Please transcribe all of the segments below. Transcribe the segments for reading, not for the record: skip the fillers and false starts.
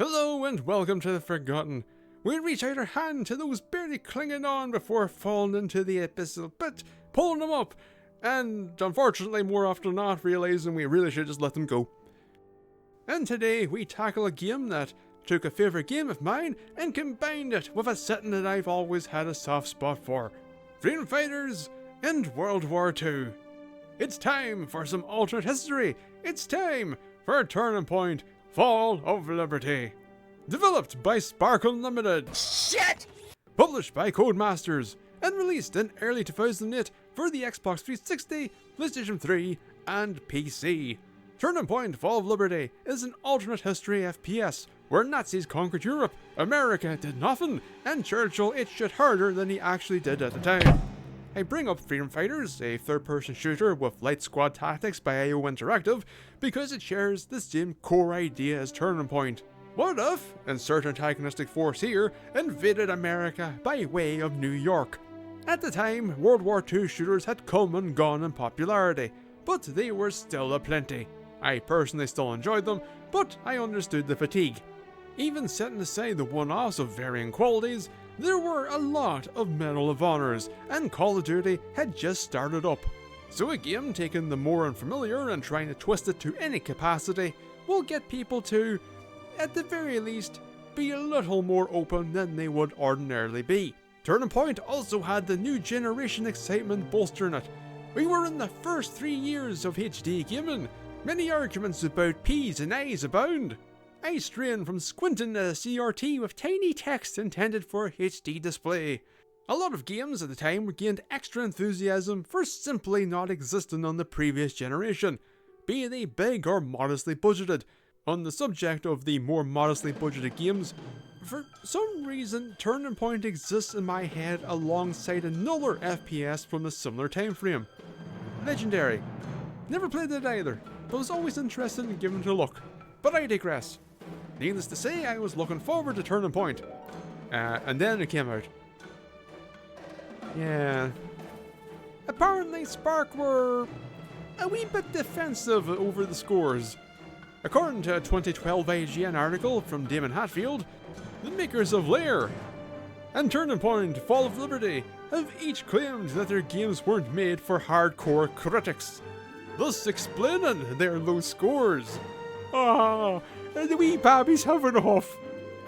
Hello and welcome to the Forgotten. We reach out our hand to those barely clinging on before falling into the abyssal pit, pulling them up, and unfortunately more often than not realizing we really should just let them go. And today we tackle a game that took a favourite game of mine and combined it with a setting that I've always had a soft spot for: Freedom Fighters and World War II. It's time for some alternate history. It's time for Turning Point: Fall of Liberty. Developed by Spark Unlimited. Shit! Published by Codemasters and released in early 2008 for the Xbox 360, PlayStation 3 and PC. Turning Point: Fall of Liberty is an alternate history FPS where Nazis conquered Europe, America did nothing, and Churchill ate shit harder than he actually did at the time. I bring up Freedom Fighters, a third-person shooter with light squad tactics by IO Interactive, because it shares the same core idea as Turning Point. What if, insert antagonistic force here, invaded America by way of New York? At the time, World War II shooters had come and gone in popularity, but they were still aplenty. I personally still enjoyed them, but I understood the fatigue. Even setting aside the one-offs of varying qualities, there were a lot of Medal of Honors, and Call of Duty had just started up. So a game taking the more unfamiliar and trying to twist it to any capacity will get people to, at the very least, be a little more open than they would ordinarily be. Turning Point also had the new generation excitement bolstering it. We were in the first 3 years of HD gaming. Many arguments about P's and A's abound. I strain from squinting at a CRT with tiny text intended for HD display. A lot of games at the time gained extra enthusiasm for simply not existing on the previous generation, be they big or modestly budgeted. On the subject of the more modestly budgeted games, for some reason Turning Point exists in my head alongside another FPS from a similar time frame: Legendary. Never played it either, but was always interested in giving it a look. But I digress. Needless to say, I was looking forward to Turning Point. And then it came out. Yeah. Apparently Spark were a wee bit defensive over the scores. According to a 2012 IGN article from Damon Hatfield, the makers of Lair and Turning Point: Fall of Liberty have each claimed that their games weren't made for hardcore critics, thus explaining their low scores. And the wee babby's having a huff.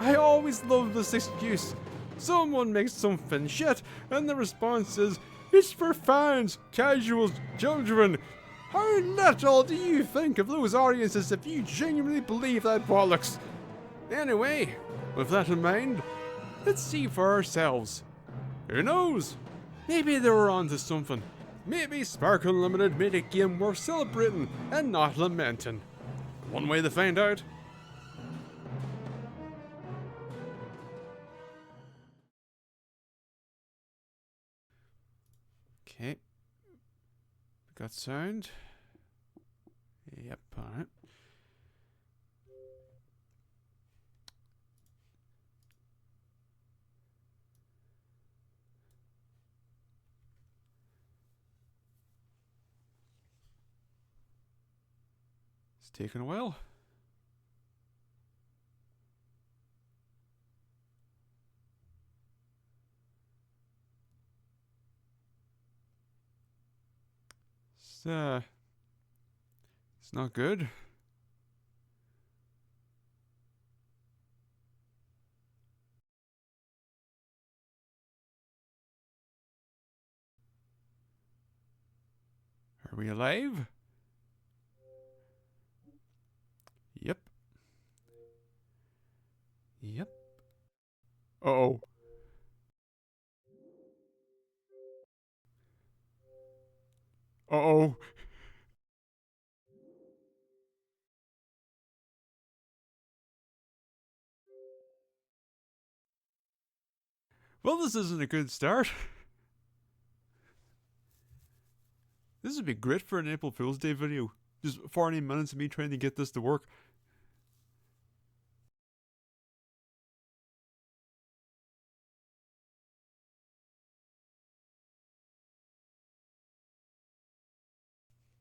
I always love this excuse. Someone makes something shit, and the response is, "It's for fans, casuals, children." How little do you think of those audiences if you genuinely believe that bollocks? Anyway, with that in mind, let's see for ourselves. Who knows? Maybe they were onto something. Maybe Spark Unlimited made a game worth celebrating and not lamenting. One way to find out. Okay. Got sound. Yep, alright. It's taking a while. It's not good. Are we alive? Yep. Yep. Uh-oh. Uh-oh. Well, this isn't a good start. This would be great for an April Fool's Day video. Just 40 minutes of me trying to get this to work.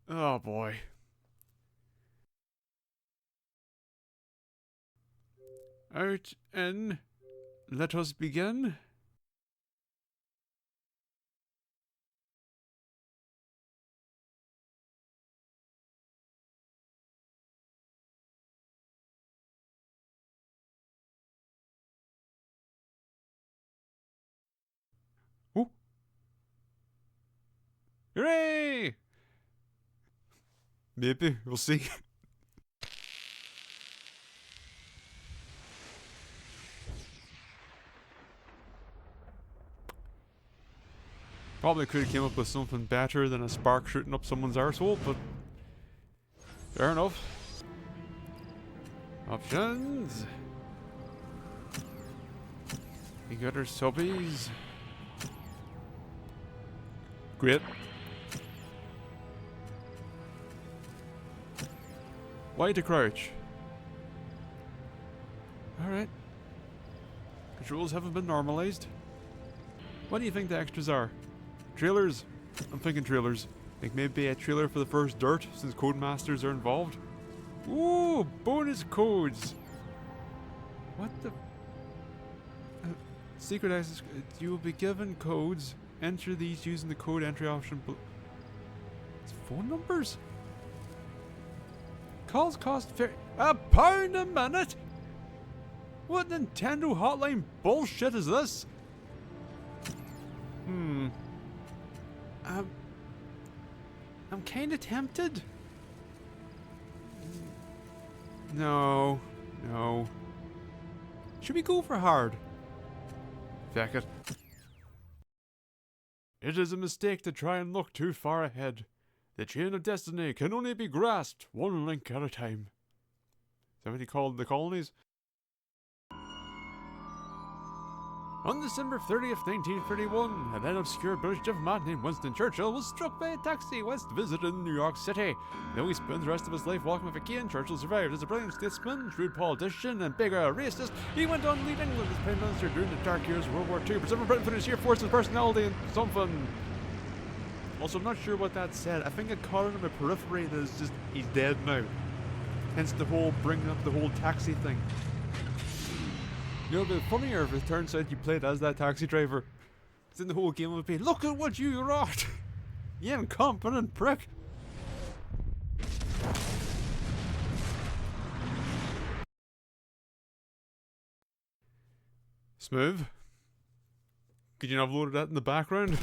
Oh boy. Out, in. Let us begin. Oh. Hooray! Maybe, we'll see. Probably could have came up with something better than a spark shooting up someone's arsehole, but fair enough. Options. We got our subbies. Great. Why to crouch? Alright. Controls haven't been normalized. What do you think the extras are? Trailers? I'm thinking trailers. Like maybe a trailer for the first dirt, since Codemasters are involved. Ooh, bonus codes! What the... secret access... You will be given codes. Enter these using the code entry option. It's phone numbers? Calls cost £1 a minute? What Nintendo hotline bullshit is this? I'm kinda tempted. No. Should we go for hard? Feck it. It is a mistake to try and look too far ahead. The chain of destiny can only be grasped one link at a time. Is that what he called the colonies? On December 30th, 1931, a then obscure British diplomat named Winston Churchill was struck by a taxi whilst visiting New York City. Though he spent the rest of his life walking with a cane, Churchill survived as a brilliant statesman, shrewd politician, and bigger racist. He went on to lead England as Prime Minister during the dark years of World War II, preserving Britain for his sheer force and personality and something. Also, I'm not sure what that said. I think it caught on my periphery that is just, he's dead now. Hence the whole bringing up the whole taxi thing. You know, it'd be funnier if it turns out you played as that taxi driver. Because then the whole game would be, look at what you wrought! You incompetent prick! Smooth. Could you not have loaded that in the background?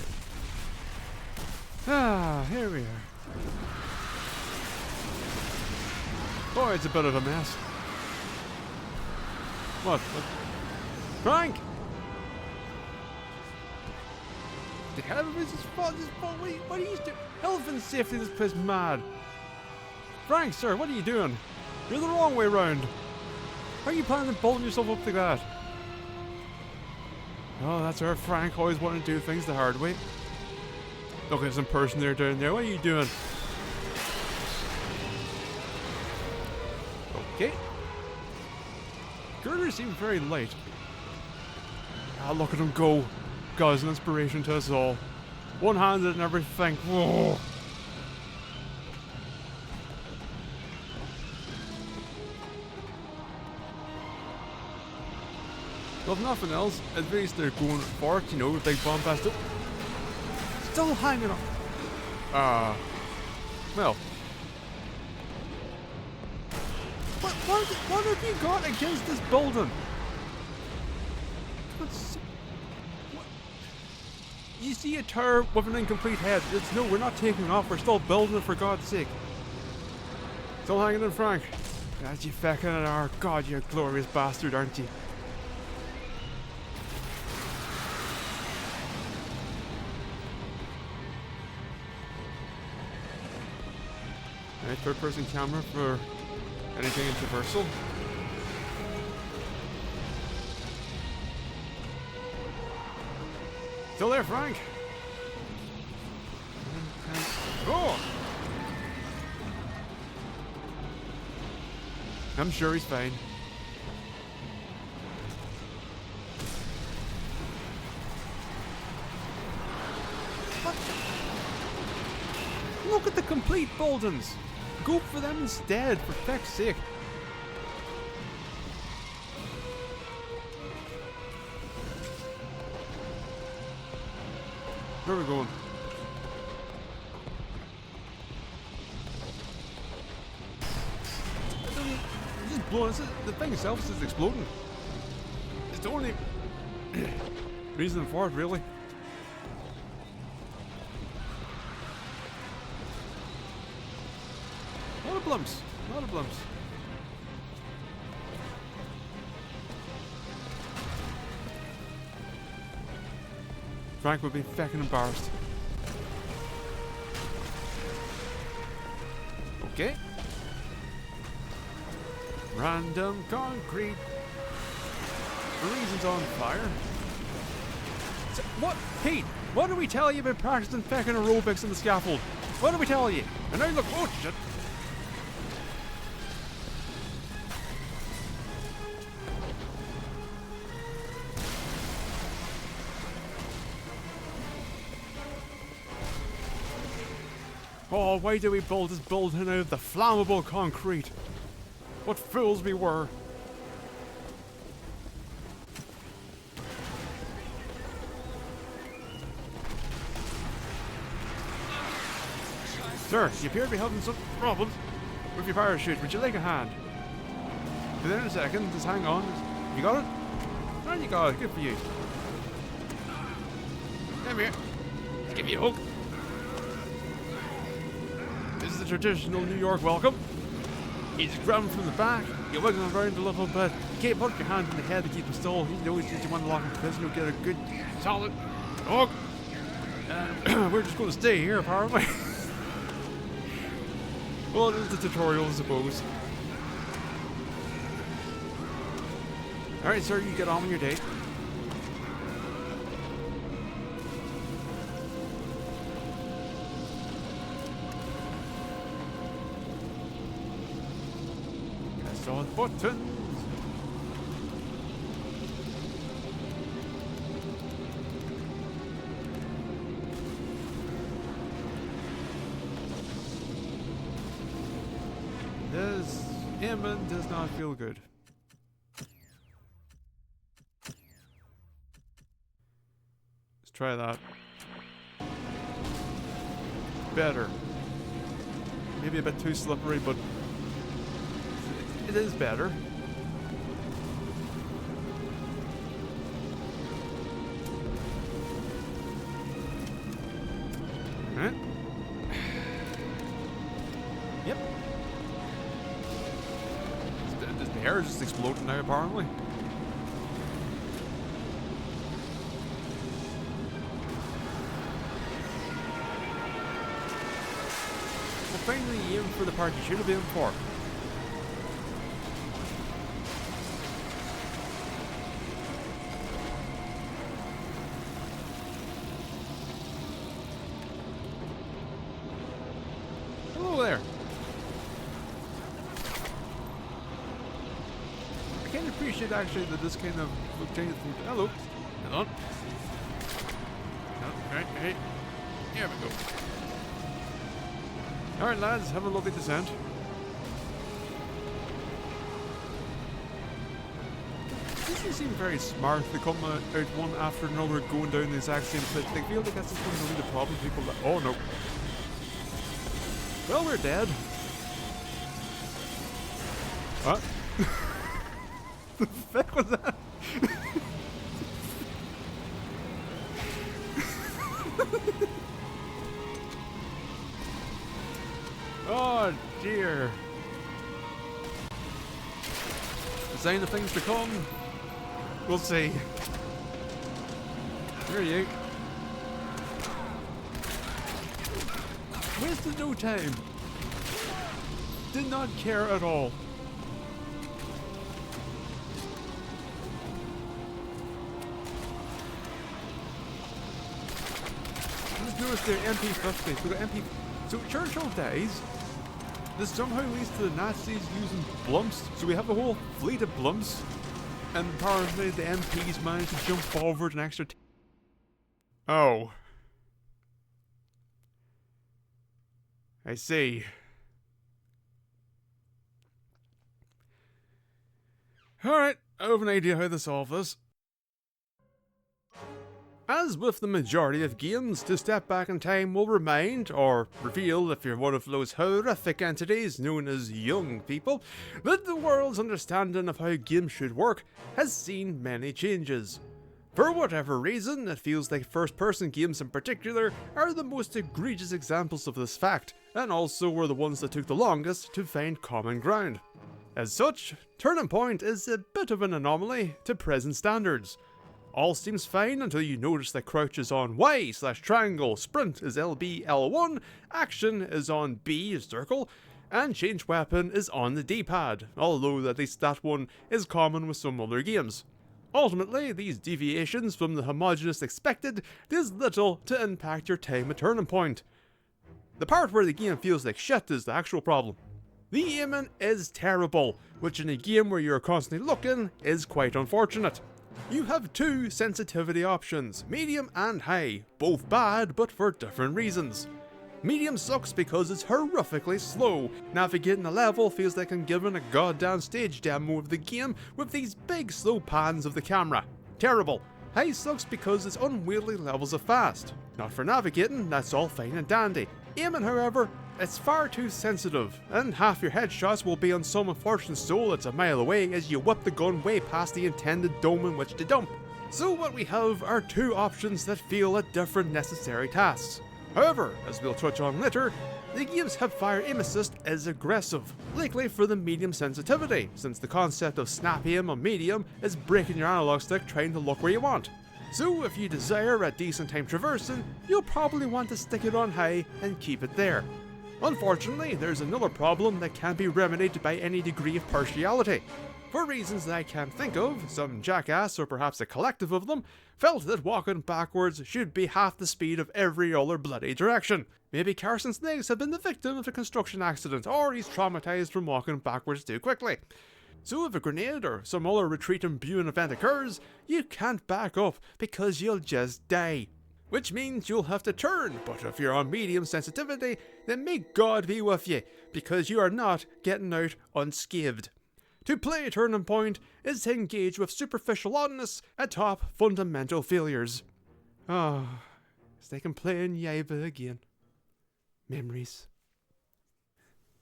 Ah, here we are. Boy, it's a bit of a mess. What? Frank! The hell is this fault? What are you doing? Health and safety, this place mad. Frank, sir, what are you doing? You're the wrong way round. How are you planning to bolting yourself up like that? Oh, that's our Frank, always wanting to do things the hard way. Look, there's some person there down there. What are you doing? Okay. Girders seem very light. Ah, look at him go. God, he's an inspiration to us all. One-handed and everything. Whoa. Well, if nothing else, at least they're going for it, you know, with big bombastic. Still hanging on. Well. What have you got against this building? What? You see a tower with an incomplete head. It's no, we're not taking off. We're still building it, for God's sake. Still hanging in, Frank. As you feckin' are. God, you glorious bastard, aren't you? Alright, third person camera for anything in traversal. Still there, Frank? Oh! I'm sure he's fine. What? Look at the complete Boldens! Go for them instead, for feck's sake. Where are we going? It's just blowing. The thing itself is just exploding. It's the only reason for it, really. A lot of blumps. A lot of blumps. Frank would be fucking embarrassed. Okay. Random concrete. Reasons on fire. So, what? Pete, what did we tell you about practicing fucking aerobics on the scaffold? What did we tell you? And now look, oh shit. Oh, why did we build this building out of the flammable concrete? What fools we were. Sir, you appear to be having some problems with your parachute. Would you like a hand? Be there in a second. Just hang on. You got it? Oh, you got it. Good for you. Come here. I'll give you a hug. This is the traditional New York welcome. You just grab him from the back, you wiggle him around a little bit, you can't put your hand in the head to keep him still. He knows that you want to lock him in place, you'll get a good, solid hug. And we're just going to stay here, apparently. Well, it is the tutorial, I suppose. Alright, sir, you get on with your day. On buttons. This aiming does not feel good. Let's try that. Better. Maybe a bit too slippery, but it is better. Alright. Yep. The air is just exploding now, apparently. Well, finally aim for the part you should have aimed for. There. I can appreciate actually that this kind of changes things. Hello. Hold on. Alright, hey. Here we go. Alright lads, have a lovely descent. It doesn't seem very smart to come out one after another going down the exact same place. They feel like that's just going to be the problem. People that, oh no. Well, we're dead. What? The fuck was that? Oh dear. A sign of things to come. We'll see. There you. Wasted no time. Did not care at all. Just noticed the MP50. We got MP. So Churchill dies. This somehow leads to the Nazis using blumps. So we have a whole fleet of blumps, and apparently the MPs managed to jump forward an extra. Oh. I see. Alright, I have an idea how to solve this. As with the majority of games, to step back in time will remind, or reveal if you're one of those horrific entities known as young people, that the world's understanding of how games should work has seen many changes. For whatever reason, it feels like first-person games in particular are the most egregious examples of this fact, and also were the ones that took the longest to find common ground. As such, Turning Point is a bit of an anomaly to present standards. All seems fine until you notice that crouch is on Y/triangle, sprint is LB L1, action is on B circle, and change weapon is on the D-pad, although at least that one is common with some other games. Ultimately, these deviations from the homogeneous expected does little to impact your time at Turning Point. The part where the game feels like shit is the actual problem. The aiming is terrible, which in a game where you're constantly looking is quite unfortunate. You have two sensitivity options, medium and high, both bad but for different reasons. Medium sucks because it's horrifically slow. Navigating a level feels like I'm given a goddamn stage demo of the game with these big slow pans of the camera. Terrible. High sucks because it's unwieldy levels of fast. Not for navigating, that's all fine and dandy. Aiming, however, it's far too sensitive, and half your headshots will be on some unfortunate soul that's a mile away as you whip the gun way past the intended dome in which to dump. So what we have are two options that feel at different necessary tasks. However, as we'll touch on later, the game's hipfire aim assist is aggressive, likely for the medium sensitivity, since the concept of snap aim on medium is breaking your analog stick trying to look where you want. So if you desire a decent time traversing, you'll probably want to stick it on high and keep it there. Unfortunately, there's another problem that can't be remedied by any degree of partiality. For reasons that I can't think of, some jackass, or perhaps a collective of them, felt that walking backwards should be half the speed of every other bloody direction. Maybe Carson's legs have been the victim of a construction accident, or he's traumatized from walking backwards too quickly. So if a grenade or some other retreat imbuing event occurs, you can't back up because you'll just die. Which means you'll have to turn, but if you're on medium sensitivity, then may God be with you, because you are not getting out unscathed. To play Turning Point is to engage with superficial oddness atop fundamental failures. It's like I'm playing Yaiba again. Memories.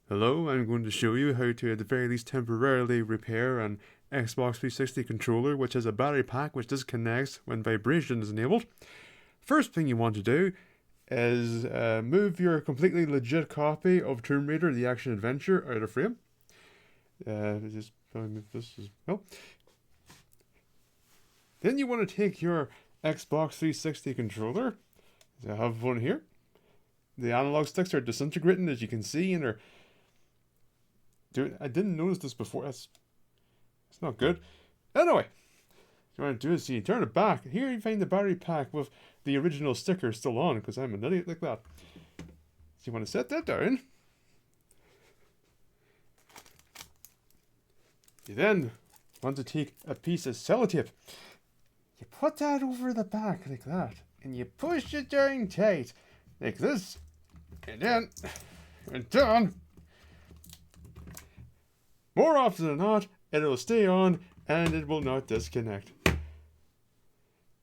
Hello, I'm going to show you how to at the very least temporarily repair an Xbox 360 controller which has a battery pack which disconnects when vibration is enabled. First thing you want to do is move your completely legit copy of Tomb Raider The Action Adventure out of frame. Just move this as well. Then you want to take your Xbox 360 controller. I have one here. The analog sticks are disintegrating, as you can see, and are. Dude, I didn't notice this before. It's not good. Anyway, what you want to do is you turn it back. Here you find the battery pack with the original sticker still on, because I'm an idiot like that. So you want to set that down. You then want to take a piece of sellotape. You put that over the back like that, and you push it down tight, like this, and then we're done. More often than not, it'll stay on and it will not disconnect.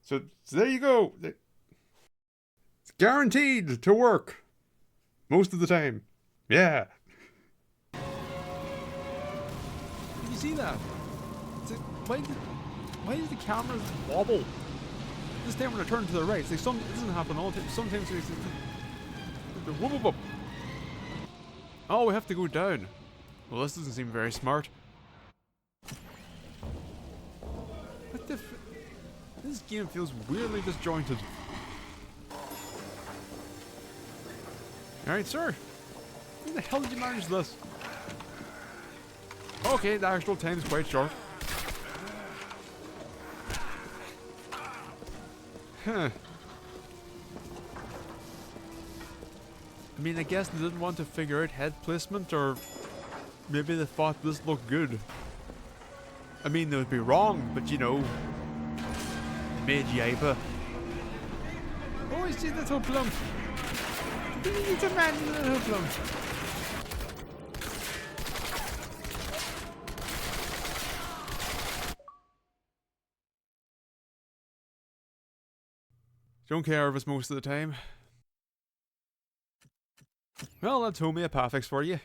So there you go. It's guaranteed to work. Most of the time. Yeah. Did you see that? Why does the camera wobble? This time when I turn to the right, it's like it doesn't happen all the time. Sometimes it's whoop, whoop, whoop. Oh, we have to go down. Well, this doesn't seem very smart. What the this game feels weirdly disjointed. Alright, sir. How the hell did you manage this? Okay, the actual time is quite short. Huh. I mean, I guess they didn't want to figure out head placement, or maybe they thought this looked good. I mean, they would be wrong, but you know, made Yaiba. Oh, I see that hoodlum. It's a man in a hoodlum. Don't care if it's most of the time. Well, that's homeopathics for you.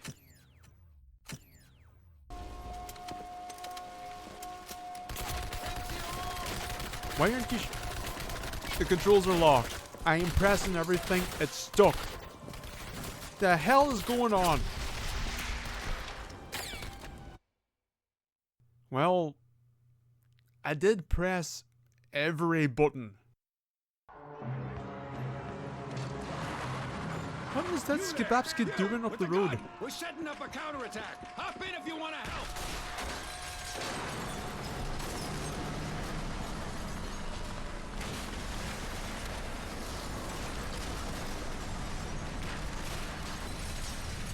Why aren't you... The controls are locked. I am pressing everything. It's stuck. The hell is going on? Well, I did press every button. What is that Skibapski doing up the road? We're setting up a counterattack. Hop in if you want to help.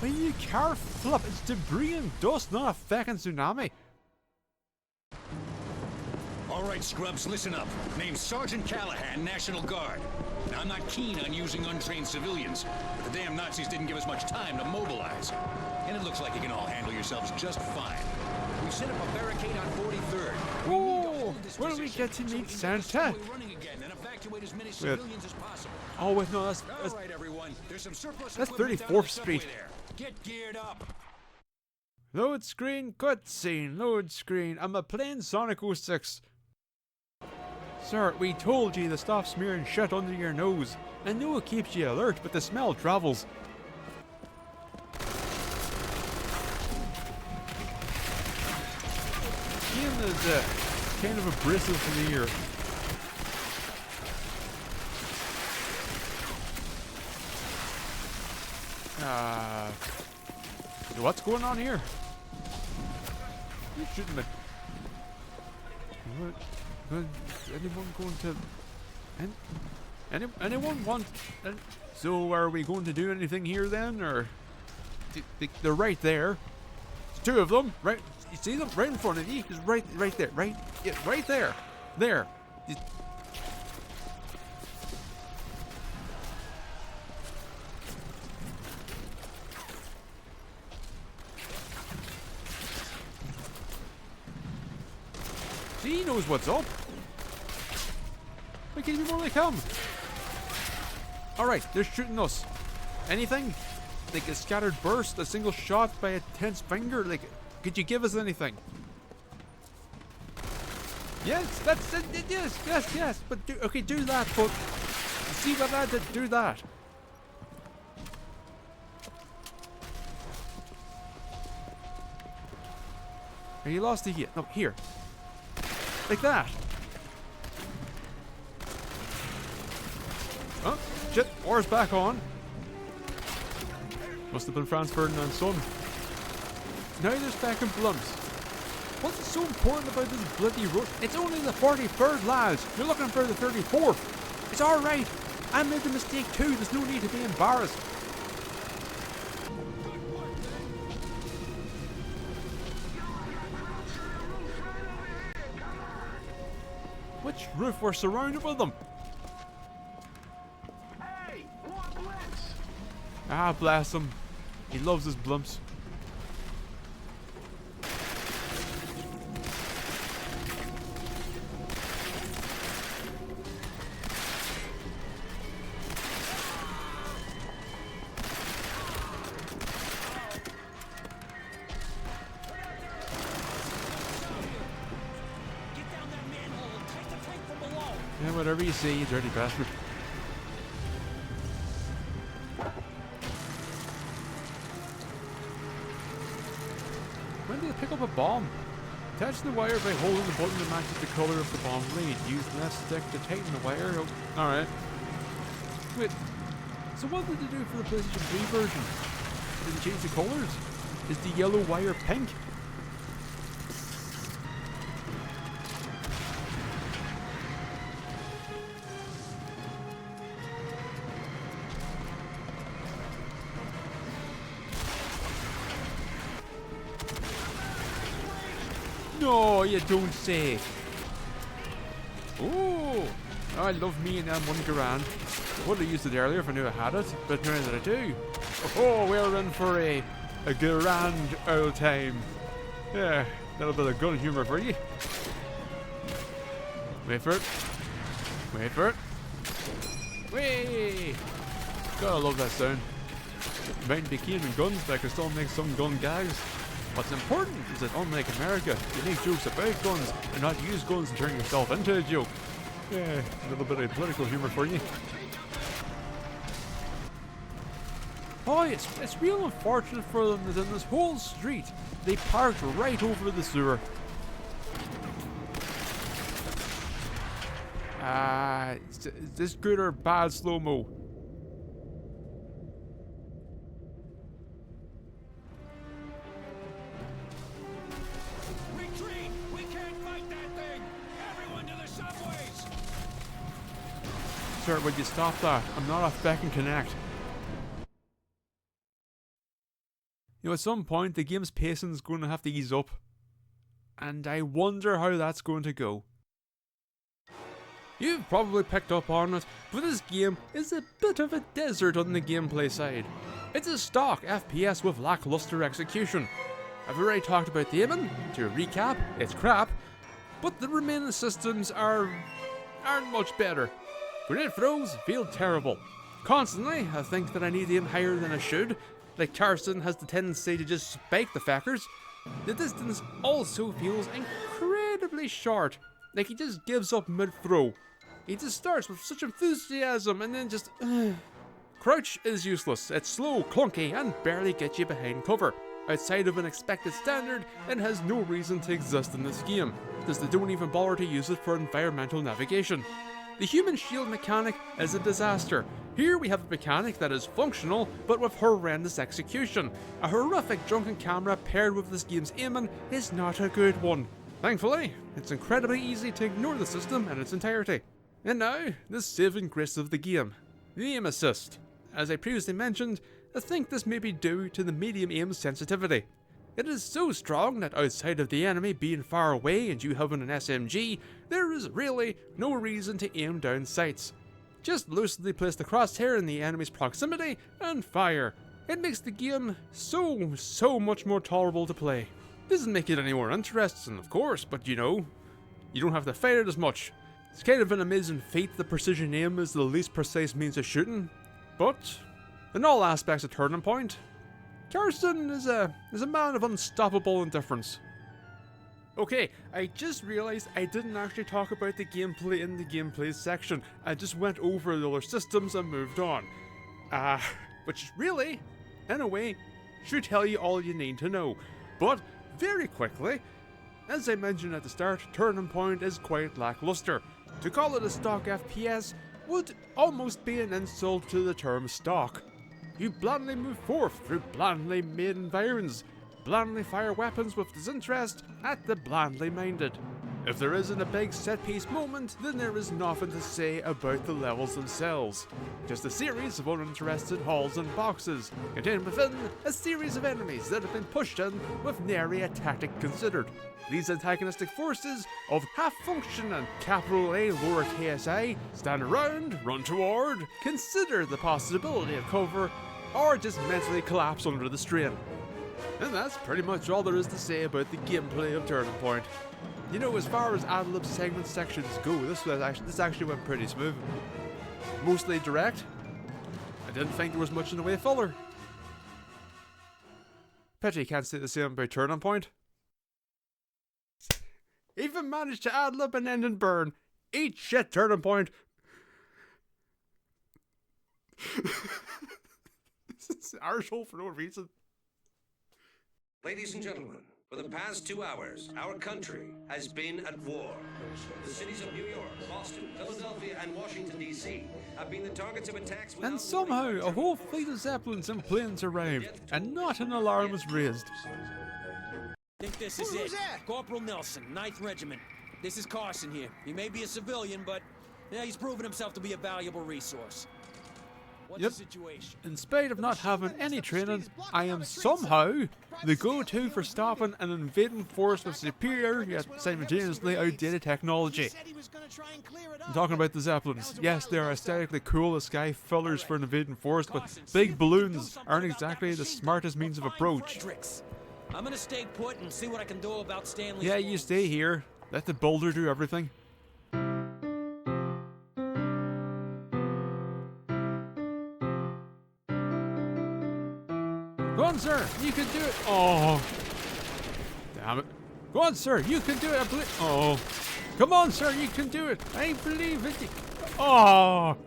When you car flip, it's debris and dust, not a fucking tsunami. All right, scrubs, listen up. Name's Sergeant Callahan, National Guard. Now, I'm not keen on using untrained civilians, but the damn Nazis didn't give us much time to mobilize. And it looks like you can all handle yourselves just fine. We set up a barricade on 43rd. Oh, where do we get to meet Santa? Wait. Oh wait, no, that's All right, everyone. There's some surplus that's equipment 34th down the Street. subway there. Get geared up. Load screen, cutscene, load screen. I'm a plain Sonic 06. Sir, we told you to stop smearing shit under your nose. I know it keeps you alert, but the smell travels. Ian is kind of abrasive to the ear. So what's going on here? You shouldn't have. What? Anyone going to? Anyone want? So are we going to do anything here then, or? They're right there. There's two of them, right? You see them right in front of you? Just right there, right? Yeah, right there. There. See, he knows what's up. Why can't you more they come? Alright, they're shooting us. Anything? Like a scattered burst, a single shot by a tense finger? Like, could you give us anything? Yes, that's it. Yes. But do that. But see what I did? Do that. Are you lost again? No, here. Like that. Oh, shit. Oars back on. Must have been Franz Ferdinand's son. Now there's back in Blumps. What's so important about this bloody road? It's only the 43rd, lads. You're looking for the 34th. It's alright. I made the mistake too. There's no need to be embarrassed. Which roof? We're surrounded with them. Hey, more blitz. Ah, bless him. He loves his Blumps. Yeah, whatever you say, you dirty bastard. When do you pick up a bomb? Attach the wire by holding the button that matches the color of the bomb blade. Use the left stick to tighten the wire. Oh, alright. Wait, so what did they do for the PlayStation 3 version? Did they change the colors? Is the yellow wire pink? No, you don't say. Oh, I love me and M1 Garand. I would have used it earlier if I knew I had it, but now that I do. Oh, we're in for a grand old time. Yeah, a little bit of gun humor for you. Wait for it. Wait for it. Whee! Gotta love that sound. You mightn't be keen on guns, but I can still make some gun gags. What's important is that unlike America, you make jokes about guns and not use guns and turn yourself into a joke. Yeah, a little bit of political humor for you. Oh, it's real unfortunate for them that in this whole street, they parked right over the sewer. Is this good or bad slow-mo? Retreat! We can't fight that thing! Everyone to the subways! Sir, would you stop that? I'm not off Beck and Connect. You know, at some point, the game's pacing's going to have to ease up. And I wonder how that's going to go. You've probably picked up on it, but this game is a bit of a desert on the gameplay side. It's a stock FPS with lackluster execution. I've already talked about the aiming. To recap, it's crap, but the remaining systems aren't much better. Grenade throws feel terrible. Constantly, I think that I need to aim higher than I should. Like Carson has the tendency to just spike the fuckers. The distance also feels incredibly short, like he just gives up mid-throw. He just starts with such enthusiasm and then just... Crouch is useless. It's slow, clunky, and barely gets you behind cover. Outside of an expected standard, it has no reason to exist in this game, as they don't even bother to use it for environmental navigation. The human shield mechanic is a disaster. Here we have a mechanic that is functional, but with horrendous execution. A horrific drunken camera paired with this game's aiming is not a good one. Thankfully, it's incredibly easy to ignore the system in its entirety. And now, the saving grace of the game, the aim assist. As I previously mentioned, I think this may be due to the medium aim sensitivity. It is so strong that outside of the enemy being far away and you having an SMG, there is really no reason to aim down sights. Just loosely place the crosshair in the enemy's proximity and fire. It makes the game so much more tolerable to play. Doesn't make it any more interesting, of course, but you know, you don't have to fight it as much. It's kind of an amazing feat that precision aim is the least precise means of shooting, but in all aspects of Turning Point, Carson is a man of unstoppable indifference. Okay, I just realized I didn't actually talk about the gameplay in the gameplay section. I just went over the other systems and moved on. Which really, in a way, should tell you all you need to know. But, very quickly, as I mentioned at the start, Turning Point is quite lackluster. To call it a stock FPS would almost be an insult to the term stock. You blandly move forth through blandly made environs, blandly fire weapons with disinterest at the blandly minded. If there isn't a big set-piece moment, then there is nothing to say about the levels themselves. Just a series of uninterested halls and boxes, contained within a series of enemies that have been pushed in with nary a tactic considered. These antagonistic forces of half-functioning capital A lowercase I stand around, run toward, consider the possibility of cover, or just mentally collapse under the strain. And that's pretty much all there is to say about the gameplay of Turning Point. You know, as far as ad-lib segment sections go, this actually went pretty smooth. Mostly direct. I didn't think there was much in the way of filler. Pity can't say the same about Turning Point. Even managed to ad-lib an end and burn. Eat shit, Turning Point. This is arsehole for no reason. Ladies and gentlemen, for the past 2 hours, our country has been at war. The cities of New York, Boston, Philadelphia, and Washington, D.C. have been the targets of attacks without... And somehow, a whole fleet of Zeppelins and planes arrived, and not an alarm was raised. Think this is it. Corporal Nelson, 9th Regiment. This is Carson here. He may be a civilian, but yeah, he's proven himself to be a valuable resource. What's the situation? In spite of not having any training, I am somehow the go-to for stopping an invading force with superior yet simultaneously outdated technology. I'm talking about the Zeppelins. Yes, they are aesthetically cool as sky fillers for an invading force, but big balloons aren't exactly the smartest means of approach. I'm gonna stay put and see what I can do about Stanley's... Yeah, you stay here. Let the builder do everything. You can do it. Oh. Damn it. Go on, sir. You can do it. Oh. Come on, sir. You can do it. I believe it. Oh.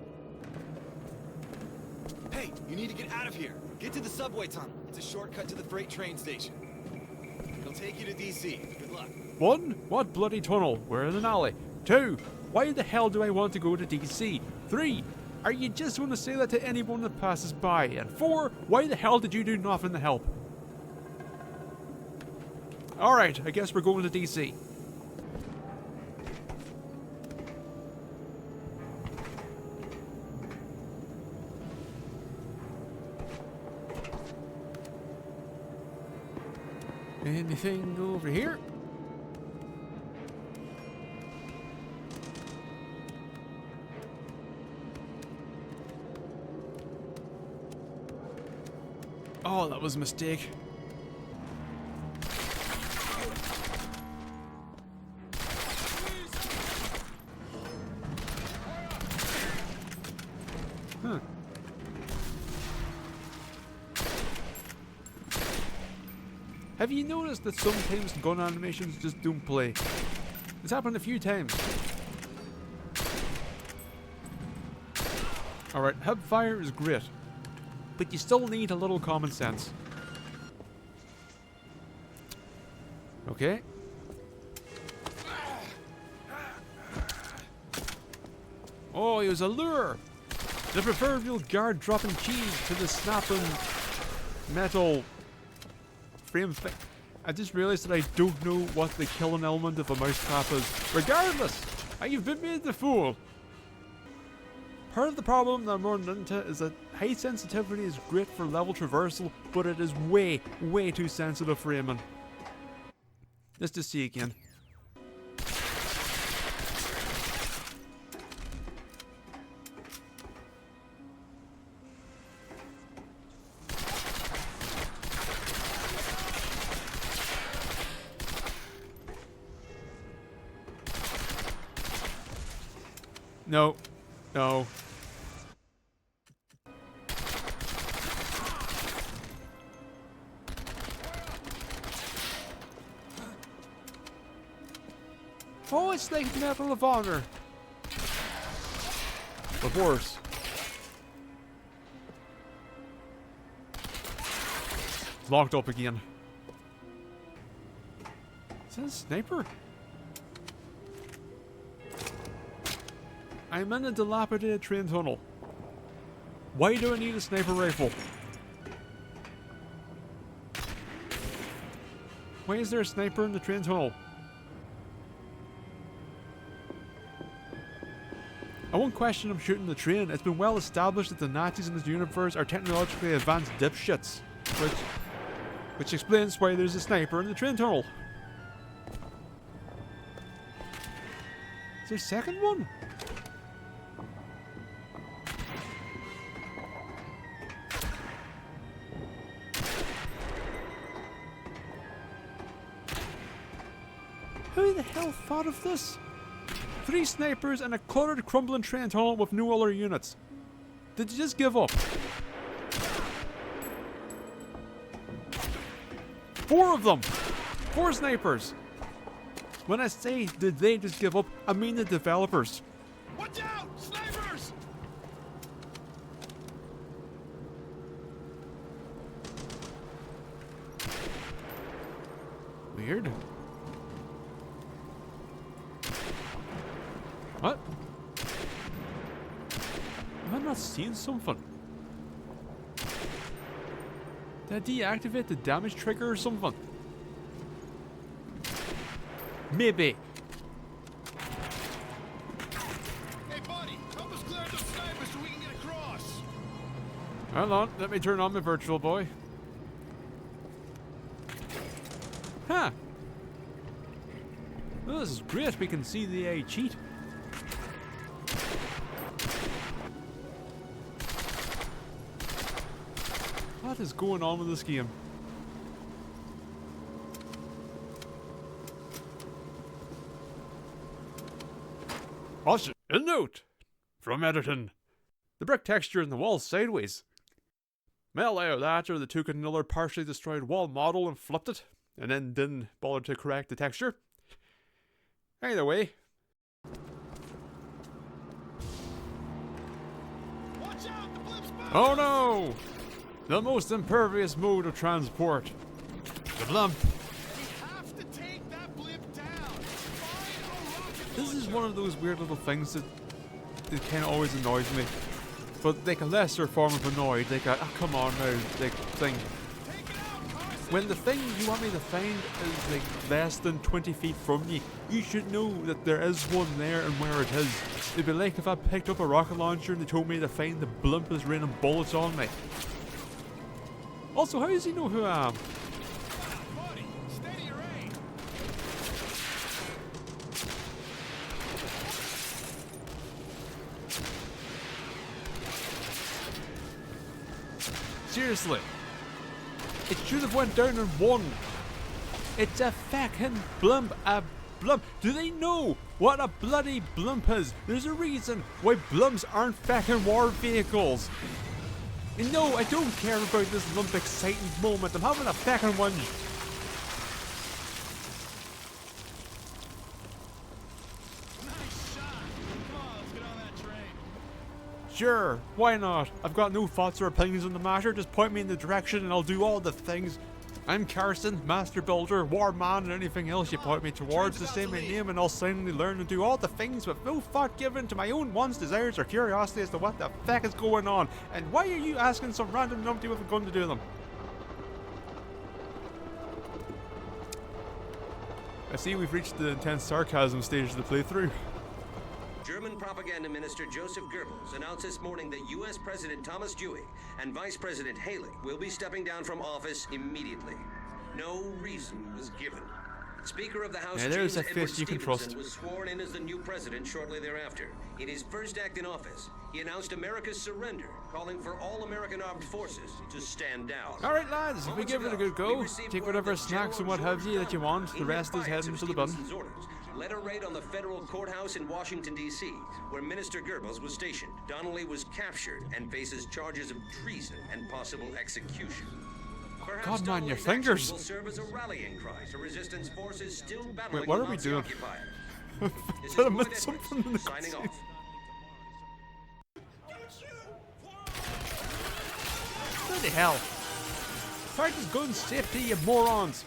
Hey, you need to get out of here. Get to the subway tunnel. It's a shortcut to the freight train station. It'll take you to DC. Good luck. 1. What bloody tunnel? We're in an alley. 2. Why the hell do I want to go to DC? 3. Are you just going to say that to anyone that passes by? And 4. Why the hell did you do nothing to help? Alright, I guess we're going to DC. Anything over here? Oh, that was a mistake. Huh. Have you noticed that sometimes gun animations just don't play? It's happened a few times. Alright, hipfire is great, but you still need a little common sense. Okay. Oh, he was a lure! The proverbial guard dropping cheese to the snapping metal frame thing. I just realized that I don't know what the killing element of a mousetrap is. Regardless, you've been made the fool. Part of the problem that I'm running into is that high sensitivity is great for level traversal, but it is way, way too sensitive for aiming. Let's just see again. No. No. Oh, it's like Medal of Honor. But worse. Locked up again. Is that a sniper? I'm in a dilapidated train tunnel. Why do I need a sniper rifle? Why is there a sniper in the train tunnel? I won't question him shooting the train. It's been well established that the Nazis in this universe are technologically advanced dipshits. Which explains why there's a sniper in the train tunnel. Is there a second one? Who the hell thought of this? 3 snipers and a cluttered, crumbling train tunnel with no other units. Did you just give up? 4 of them! 4 snipers! When I say did they just give up, I mean the developers. Watch out! Snipers! Weird. What? Am I not seeing something? Did I deactivate the damage trigger or something? Maybe. Hey, buddy, help us clear out those snipers so we can get across. Hold on, let me turn on my virtual boy. Huh. Well, this is great. We can see the AI cheat. What is going on with this game? Also, a note from editing. The brick texture in the wall sideways. Well, out of that, or they took another partially destroyed wall model and flipped it, and then didn't bother to correct the texture. Either way. Watch out, the blimp's back! Oh no! The most impervious mode of transport. The blimp. We have to take that blimp down. Find a rocket This is launcher. one of those weird little things that kind of always annoys me. But like a lesser form of annoyed, like a, oh, come on now, like thing. Take it out, Carson! When the thing you want me to find is like less than 20 feet from you, you should know that there is one there and where it is. It'd be like if I picked up a rocket launcher and they told me to find the blimp is raining bullets on me. Also, how does he know who I am? Buddy, steady your aim. Seriously. It should have went down in one. It's a fucking blimp. A blimp. Do they know what a bloody blimp is? There's a reason why blimps aren't fucking war vehicles. And no, I don't care about this blimp exciting moment. I'm having a fucking one. Nice shot. Come on, let's get on that train. Sure, why not? I've got no thoughts or opinions on the matter. Just point me in the direction and I'll do all the things. I'm Carson, Master Builder, War Man, and anything else you point me towards. Just say my name and I'll silently learn and do all the things with no thought given to my own wants, desires, or curiosity as to what the fuck is going on. And why are you asking some random numpty with a gun to do them? I see we've reached the intense sarcasm stage of the playthrough. German propaganda minister Joseph Goebbels announced this morning that U.S. President Thomas Dewey and Vice President Haley will be stepping down from office immediately. No reason was given. Speaker of the House there's James a Edward fist you can Stevenson trust. was sworn in as the new president shortly thereafter. In his first act in office, he announced America's surrender, calling for all American armed forces to stand down. Alright lads, if we Moments give it a ago, good go, we received take word whatever that snacks and General what have you George that you want, Patton, the in rest is defiance heading of to the bin. Stevenson's orders, led a raid on the federal courthouse in Washington, D.C., where Minister Goebbels was stationed. Donnelly was captured and faces charges of treason and possible execution. Perhaps God, man, your Donnelly's fingers. actions will serve as a rallying cry to resistance forces still battling Wait, what the are we Nazi doing? occupier. This is Did I Lloyd miss Edwards, something in the signing cutscene? off. Bloody hell. Practice gun safety, you morons.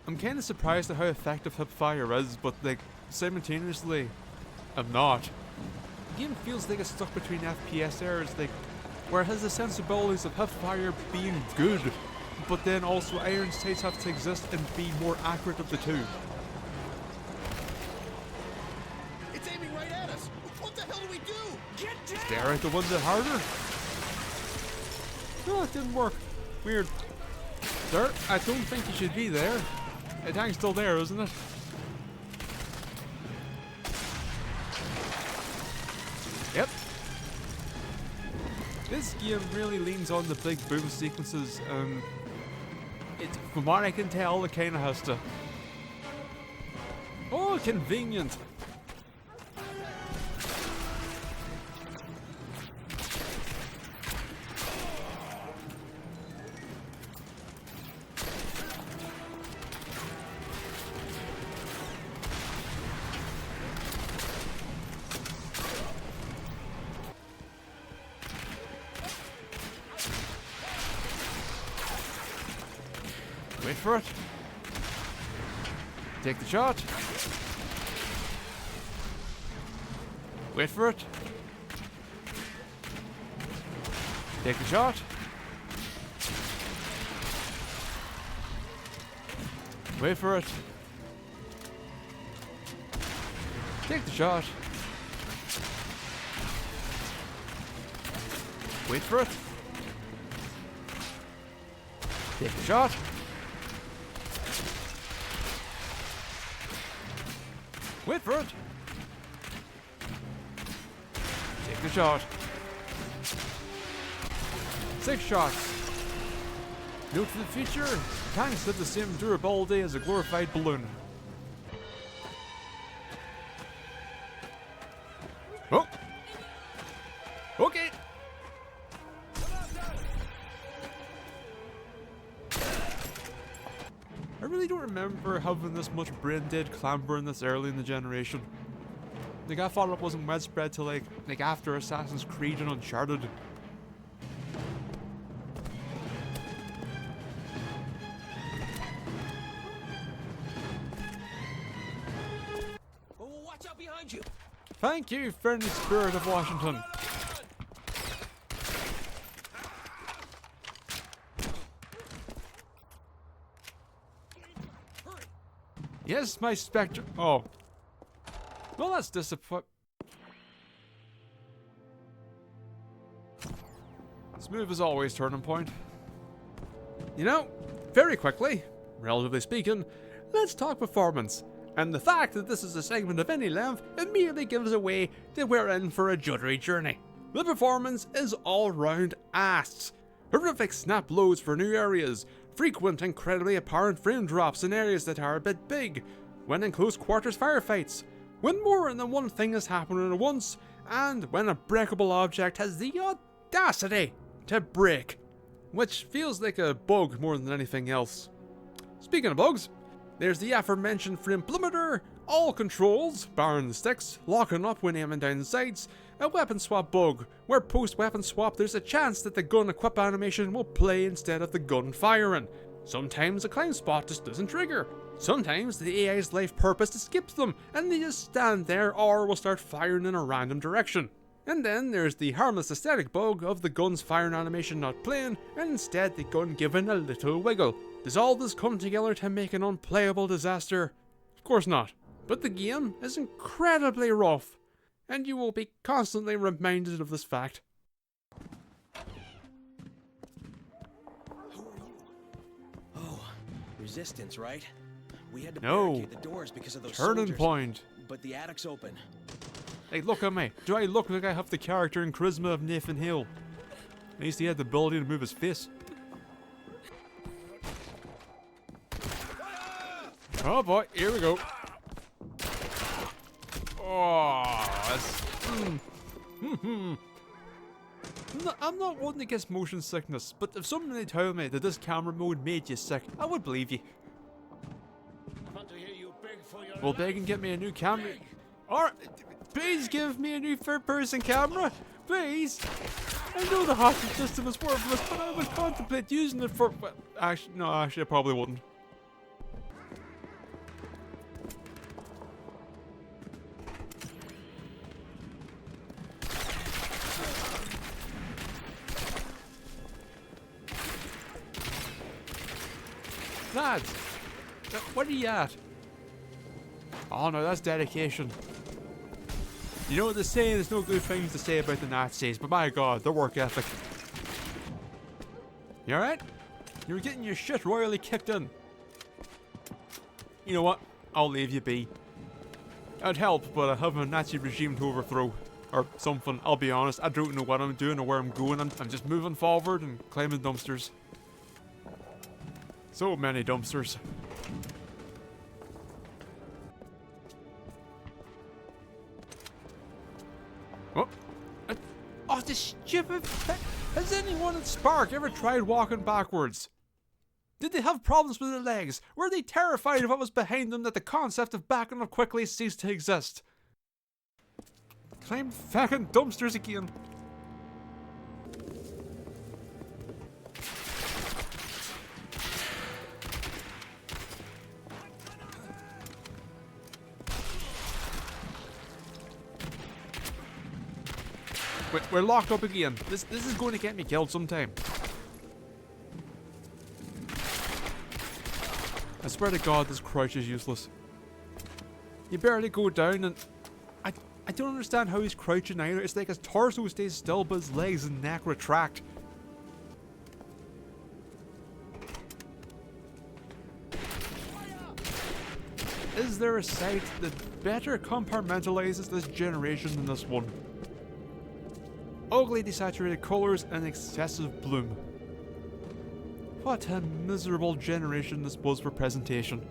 I'm kind of surprised at how effective hip fire is, but like simultaneously, I'm not. The game feels like it's stuck between FPS errors, like where it has the sensibilities of hip fire being good, but then also iron sights have to exist and be more accurate of the two. It's aiming right at us. What the hell do we do? Get down! Stare out the window harder. Oh, it didn't work. Weird. Sir, I don't think you should be there. The tank's still there, isn't it? Yep. This game really leans on the big boom sequences, and from what I can tell, it kind of has to. Oh, convenient. Wait for it. Take the shot. Wait for it. Take the shot. Wait for it. Take the shot. Wait for it. Take the shot. Wait for it. Take the shot. 6 shots. Note for the future, tanks have the same durability as a glorified balloon. Oh! Okay! I really don't remember having this much brain-dead clambering this early in the generation. Like, I thought it wasn't widespread till like after Assassin's Creed and Uncharted. Oh, watch out behind you. Thank you, friendly spirit of Washington. Hurry. Yes, my spectre. Oh. Well, that's disappointing. Smooth as always, turning point. You know, very quickly, relatively speaking, let's talk performance. And the fact that this is a segment of any length immediately gives away that we're in for a juddery journey. The performance is all round ass. Horrific snap loads for new areas, frequent incredibly apparent frame drops in areas that are a bit big, when in close quarters firefights, when more than one thing is happening at once, and when a breakable object has the audacity to break, which feels like a bug more than anything else. Speaking of bugs, there's the aforementioned frame limiter, all controls, barring the sticks, locking up when aiming down sights, a weapon swap bug, where post-weapon swap there's a chance that the gun equip animation will play instead of the gun firing. Sometimes a climb spot just doesn't trigger. Sometimes the AI's life purpose skips them, and they just stand there or will start firing in a random direction. And then there's the harmless aesthetic bug of the gun's firing animation not playing, and instead the gun given a little wiggle. Does all this come together to make an unplayable disaster? Of course not. But the game is incredibly rough, and you will be constantly reminded of this fact. Oh, resistance, right? We had to No. barricade the doors because of those Turning soldiers, point. but the attic's open. Hey, look at me. Do I look like I have the character and charisma of Nathan Hill? At least he had the ability to move his face. Oh boy, here we go. Oh, that's... I'm not one that gets motion sickness, but if somebody told me that this camera mode made you sick, I would believe you. Well, beg and get me a new camera. Or, please give me a new third-person camera, please. I know the hostage system is worthless, but I would contemplate using it for... Well, actually, no, I probably wouldn't. Lads, what are you at? Oh no, that's dedication. You know what they say, there's no good things to say about the Nazis, but my god, their work ethic. You alright? You were getting your shit royally kicked in. You know what? I'll leave you be. I'd help, but I have a Nazi regime to overthrow. Or something, I'll be honest, I don't know what I'm doing or where I'm going, I'm just moving forward and claiming dumpsters. So many dumpsters. Oh, this stupid... Has anyone at Spark ever tried walking backwards? Did they have problems with their legs? Were they terrified of what was behind them that the concept of backing up quickly ceased to exist? Climb fucking dumpsters again. We're locked up again. This is going to get me killed sometime. I swear to God, this crouch is useless. You barely go down and... I don't understand how he's crouching either. It's like his torso stays still, but his legs and neck retract. Is there a sight that better compartmentalizes this generation than this one? Ugly desaturated colours and excessive bloom. What a miserable generation this was for presentation.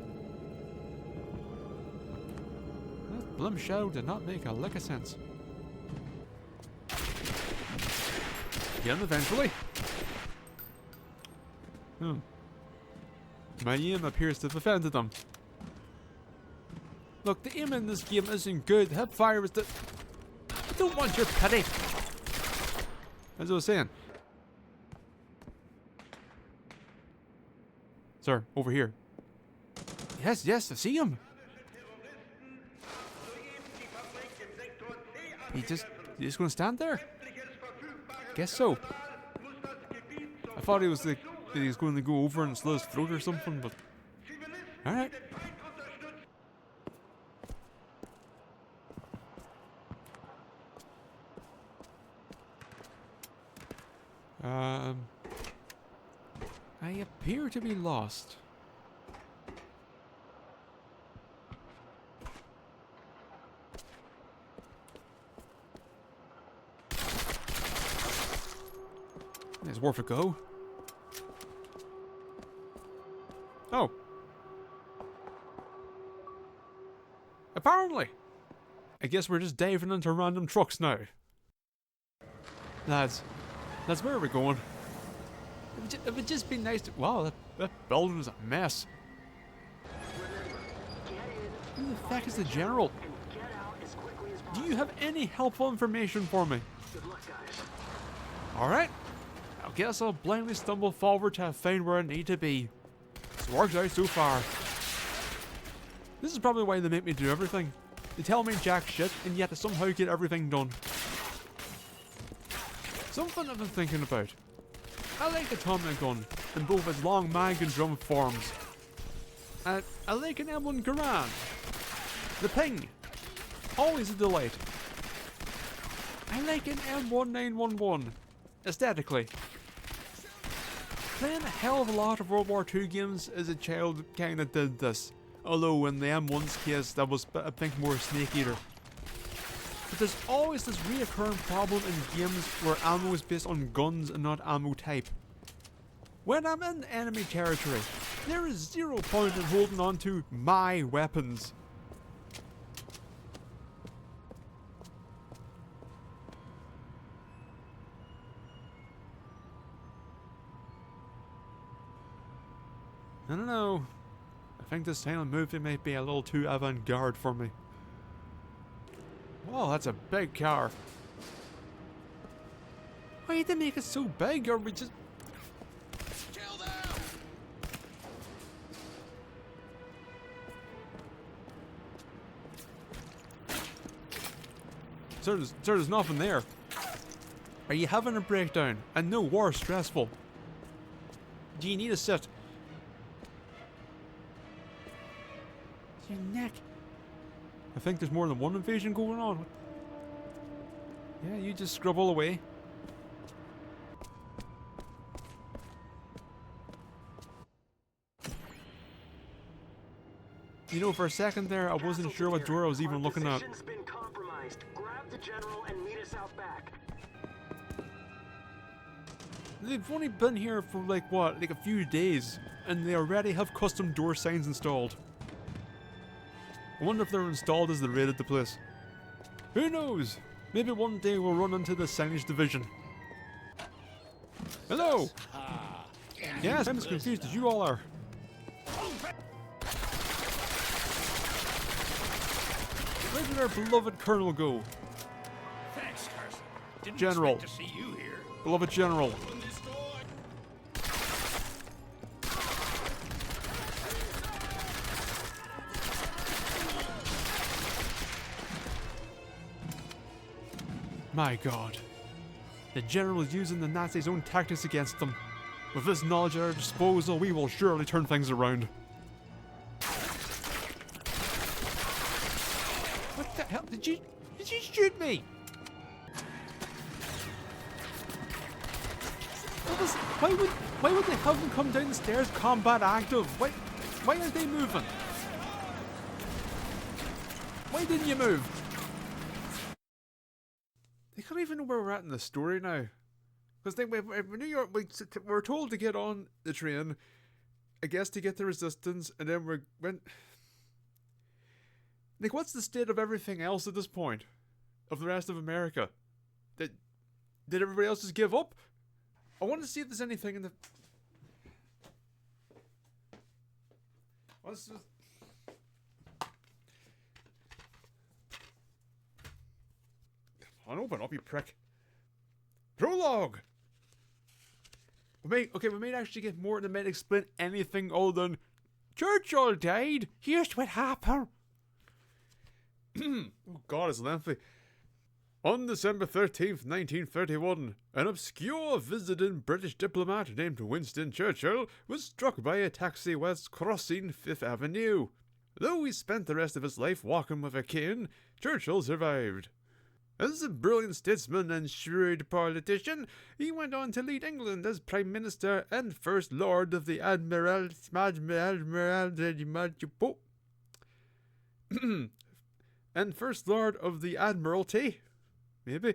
That bloom show did not make a lick of sense. again eventually. My aim appears to have offended them. Look, the aim in this game isn't good. Hipfire is the... I don't want your pity. As I was saying. Sir, over here. Yes, yes, I see him. He just gonna stand there? Guess so. I thought he was going to go over and slit his throat or something, but alright. I appear to be lost. It's worth a go. Oh. Apparently. I guess we're just diving into random trucks now. Lads, where are we going? It would just be nice to... Wow, that building's a mess. Who the fuck is the general? Do you have any helpful information for me? Alright. I guess I'll blindly stumble forward to find where I need to be. It's worked out so far. This is probably why they make me do everything. They tell me jack shit, and yet I somehow get everything done. Something I've been thinking about. I like a Tommy gun in both its long mag and drum forms. I like an M1 Garand. The ping. Always a delight. I like an M1911. Aesthetically. Playing a hell of a lot of World War II games as a child kinda did this. Although in the M1's case that was, I think, more Snake Eater. But there's always this reoccurring problem in games where ammo is based on guns and not ammo type. When I'm in enemy territory, there is zero point in holding on to my weapons. I don't know. I think this silent movie might be a little too avant-garde for me. Wow, that's a big car. Why did they make it so big? Or we just... Chill down! Sir, there's nothing there. Are you having a breakdown? And no, war's stressful. Do you need a sit? Your neck. I think there's more than one invasion going on. Yeah, you just scrabble away. You know, for a second there, I wasn't sure what door I was even looking at. Been compromised. Grab the general and meet us out back. They've only been here for like what, like a few days, and they already have custom door signs installed. I wonder if they're installed as they raided the place. Who knows? Maybe one day we'll run into the signage division. Hello! Yes, I'm as confused as you all are. Where did our beloved Colonel go? Thanks, Carson. Didn't General. expect to see you here. Beloved General. Open this door. My God. The General is using the Nazis' own tactics against them. With this knowledge at our disposal, we will surely turn things around. What the hell? Did you shoot me? Why would they have them come down the stairs combat active? Why aren't they moving? Why didn't you move? They can't even know where we're at in the story now. Because New York, we're told to get on the train, I guess to get the resistance, and then we went... Like, what's the state of everything else at this point? Of the rest of America? Did everybody else just give up? I want to see if there's anything in the... What's this? Come on, open up, you prick. Prologue! We may actually get more than might explain anything other than Churchill died. Here's what happened. Oh God, it's lengthy. On December 13th, 1931, an obscure visiting British diplomat named Winston Churchill was struck by a taxi whilst crossing Fifth Avenue. Though he spent the rest of his life walking with a cane, Churchill survived. As a brilliant statesman and shrewd politician, he went on to lead England as Prime Minister and First Lord of the Admiralty, maybe,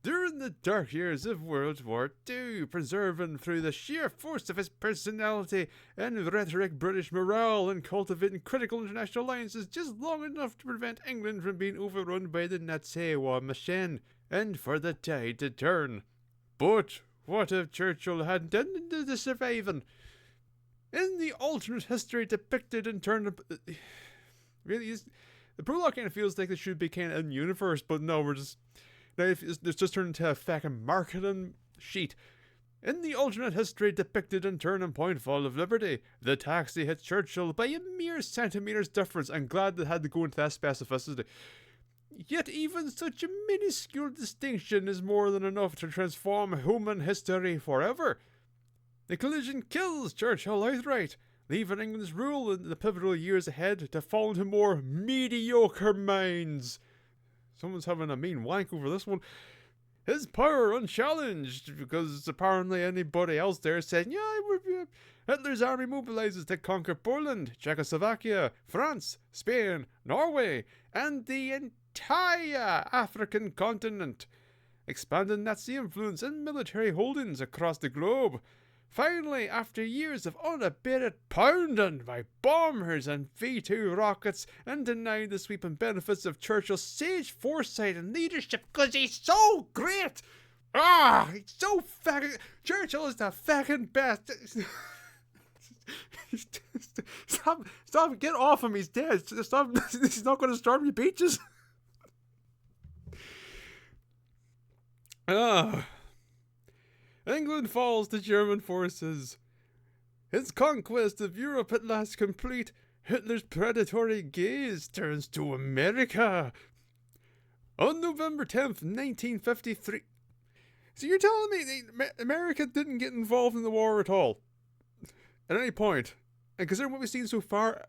during the dark years of World War II, preserving through the sheer force of his personality and rhetoric British morale and cultivating critical international alliances just long enough to prevent England from being overrun by the Nazi war machine, and for the tide to turn. But what if Churchill hadn't done the surviving? In the alternate history depicted in turn... Really, the prologue kind of feels like it should be kind of in universe, but no, we're just... Now, it's just turned into a fucking marketing sheet. In the alternate history depicted in Turning Point Fall of Liberty, the taxi hit Churchill by a mere centimetre's difference. I'm glad they had to go into that specificity. Yet even such a minuscule distinction is more than enough to transform human history forever. The collision kills Churchill outright, leaving England's rule in the pivotal years ahead to fall into more mediocre minds. Someone's having a mean wank over this one. His power unchallenged, because apparently anybody else there said, yeah, Hitler's army mobilizes to conquer Poland, Czechoslovakia, France, Spain, Norway, and the entire African continent, expanding Nazi influence and military holdings across the globe. Finally, after years of unabated pounding by bombers and V-2 rockets and denying the sweeping benefits of Churchill's sage foresight and leadership because he's so great! He's so fucking... Churchill is the fucking best! Stop, get off him, he's dead. Stop, he's not going to storm your beaches. England falls to German forces. His conquest of Europe at last complete, Hitler's predatory gaze turns to America. On November 10th, 1953... So you're telling me America didn't get involved in the war at all? At any point? And considering what we've seen so far,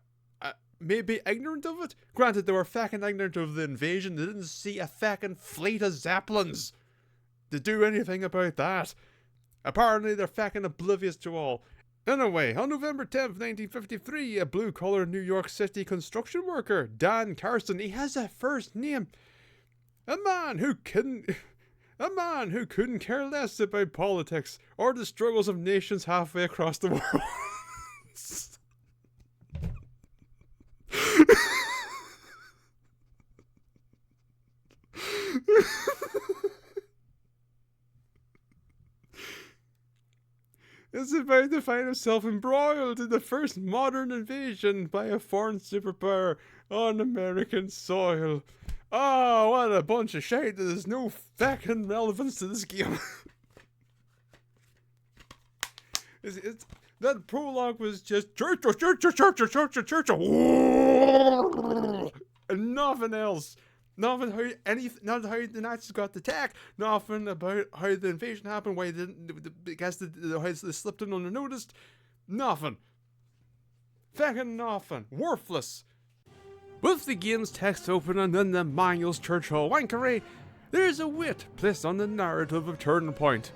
maybe ignorant of it? Granted, they were fucking ignorant of the invasion. They didn't see a fucking fleet of Zeppelins to do anything about that. Apparently, they're fucking oblivious to all. Anyway, on November 10th, 1953, a blue-collar New York City construction worker, Dan Carson, he has a first name. A man who couldn't care less about politics or the struggles of nations halfway across the world. Is about to find himself embroiled in the first modern invasion by a foreign superpower on American soil. Oh, what a bunch of shit. There's no fucking relevance to this game. That prologue was just Churchill, and nothing else. Nothing how the Nazis got the attack. Nothing about how the invasion happened. Why they how they slipped in unnoticed. Nothing. Fucking nothing. Worthless. With the game's text open and then the manual's Churchill wankery, there's a wit placed on the narrative of Turning Point.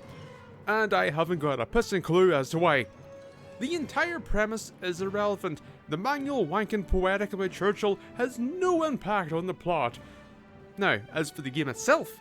And I haven't got a pissing clue as to why. The entire premise is irrelevant. The manual wanking poetic about Churchill has no impact on the plot. Now, as for the game itself,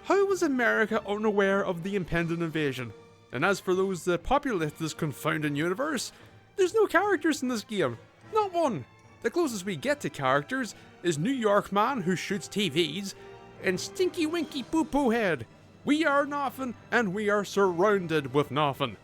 how was America unaware of the impending invasion? And as for those that populate this confounding universe, there's no characters in this game. Not one. The closest we get to characters is New York Man who shoots TVs, and Stinky Winky Poo Poo Head, We are nothing, and we are surrounded with nothing.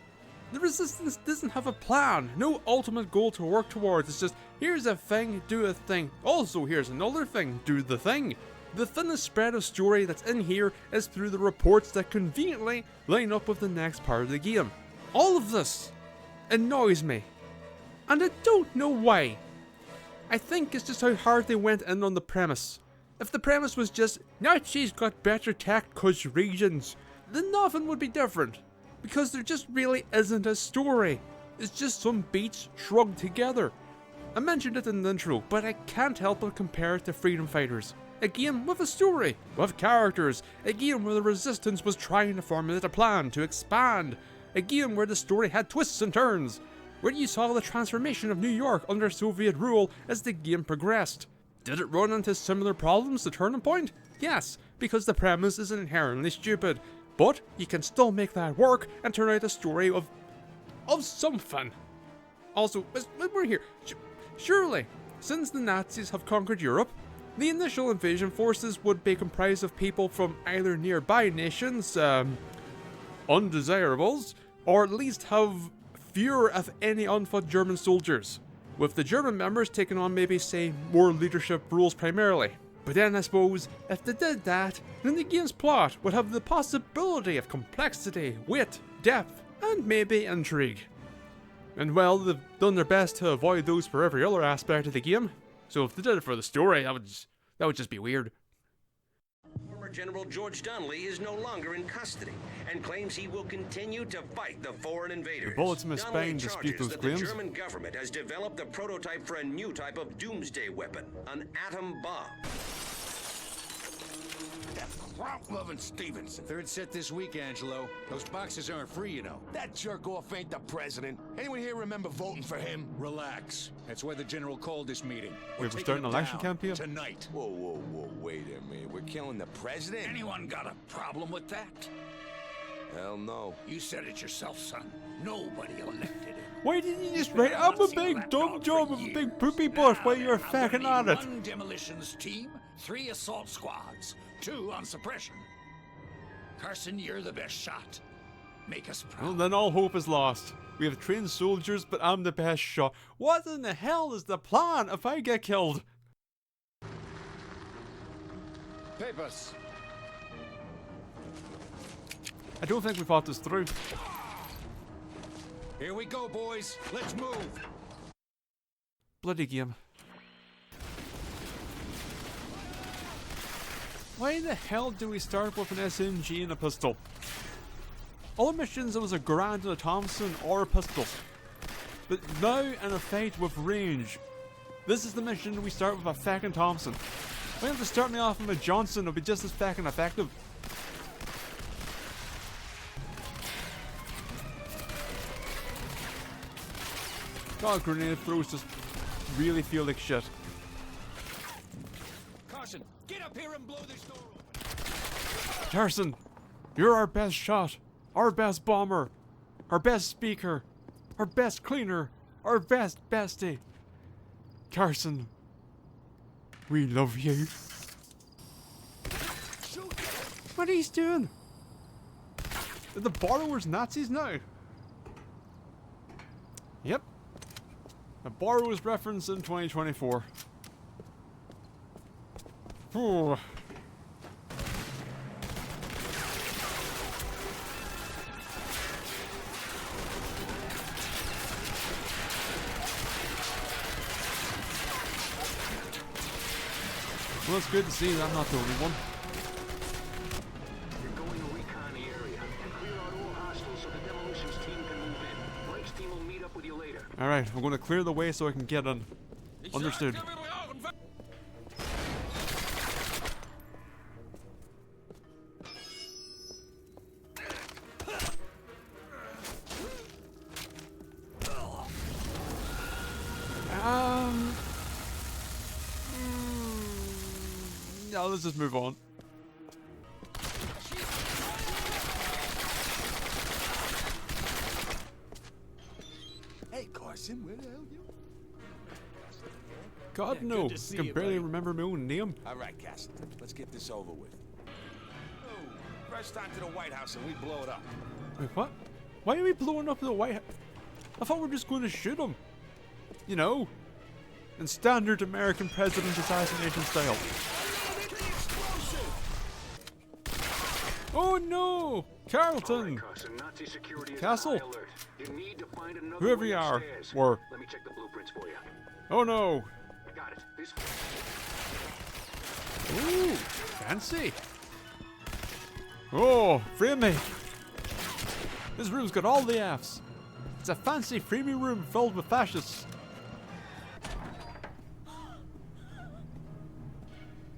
The resistance doesn't have a plan, no ultimate goal to work towards. It's just, here's a thing, do a thing. Also, here's another thing, do the thing. The thinnest spread of story that's in here is through the reports that conveniently line up with the next part of the game. All of this annoys me, and I don't know why. I think it's just how hard they went in on the premise. If the premise was just, Nazis got better tech 'cause reasons, then nothing would be different. Because there just really isn't a story. It's just some beats shrugged together. I mentioned it in the intro, but I can't help but compare it to Freedom Fighters. A game with a story, with characters, a game where the resistance was trying to formulate a plan to expand, a game where the story had twists and turns, where you saw the transformation of New York under Soviet rule as the game progressed. Did it run into similar problems to Turning Point? Yes, because the premise is inherently stupid, but you can still make that work and turn out a story of something. Also, when we're here, surely, since the Nazis have conquered Europe, the initial invasion forces would be comprised of people from either nearby nations, undesirables, or at least have fewer of any unfought German soldiers, with the German members taking on maybe, say, more leadership roles primarily. But then I suppose, if they did that, then the game's plot would have the possibility of complexity, wit, depth, and maybe intrigue. And well, they've done their best to avoid those for every other aspect of the game, so if they did it for the story, that would just be weird. Former General George Donnelly is no longer in custody and claims he will continue to fight the foreign invaders. The bullets from Donnelly Spain dispute charges those that claims. the German government has developed the prototype for a new type of doomsday weapon, an atom bomb. Loving Stevenson. Third set this week, Angelo. Those boxes aren't free, you know. That jerk-off ain't the president. Anyone here remember voting for him? Relax. That's why the general called this meeting. We're taking starting him an election down campaign? tonight. Whoa, whoa, whoa, wait a minute. We're killing the president? Anyone got a problem with that? Hell no. You said it yourself, son. Nobody elected him. Why didn't you just write, I'm a big dumb job with a big poopy butt while you're fucking on it? 1 demolitions team, 3 assault squads, 2 on suppression. Carson, you're the best shot. Make us proud. Well, then all hope is lost. We have trained soldiers, but I'm the best shot. What in the hell is the plan if I get killed? Papers. I don't think we thought this through. Here we go, boys. Let's move. Bloody game. Why the hell do we start with an SMG and a pistol? Other missions it was a Garand and a Thompson or a pistol. But now in a fight with range, this is the mission we start with a fucking Thompson. We have to start me off with a Johnson, it'll be just as fucking effective. God, grenade throws just really feel like shit. Carson, get up here and blow this door open. Carson, you're our best shot, our best bomber, our best speaker, our best cleaner, our best bestie. Carson, we love you. What are you doing? Are the borrowers Nazis now? Yep. A borrowers reference in 2024. Ooh. Well, it's good to see that I'm not the only one. You're going to recon the area and clear out all hostiles so the demolitions team can move in. Blake's team will meet up with you later. Alright, I'm going to clear the way so I can get in. Understood. No, let's just move on. Hey, Carson, where the hell you? God, Yeah, no. good to see I can you, barely buddy. remember my own name. All right, Cassidy, let's get this over with. pressed onto the White House and we blow it up. Wait, what? Why are we blowing up the White House? I thought we were just going to shoot him. You know, in standard American president assassination style. Oh no! Carlton! Castle? Whoever you are. Or... Let me check the blueprints for you. Oh no! I got it. This... Ooh! Fancy! Oh, free me! This room's got all the F's. It's a fancy freebie room filled with fascists.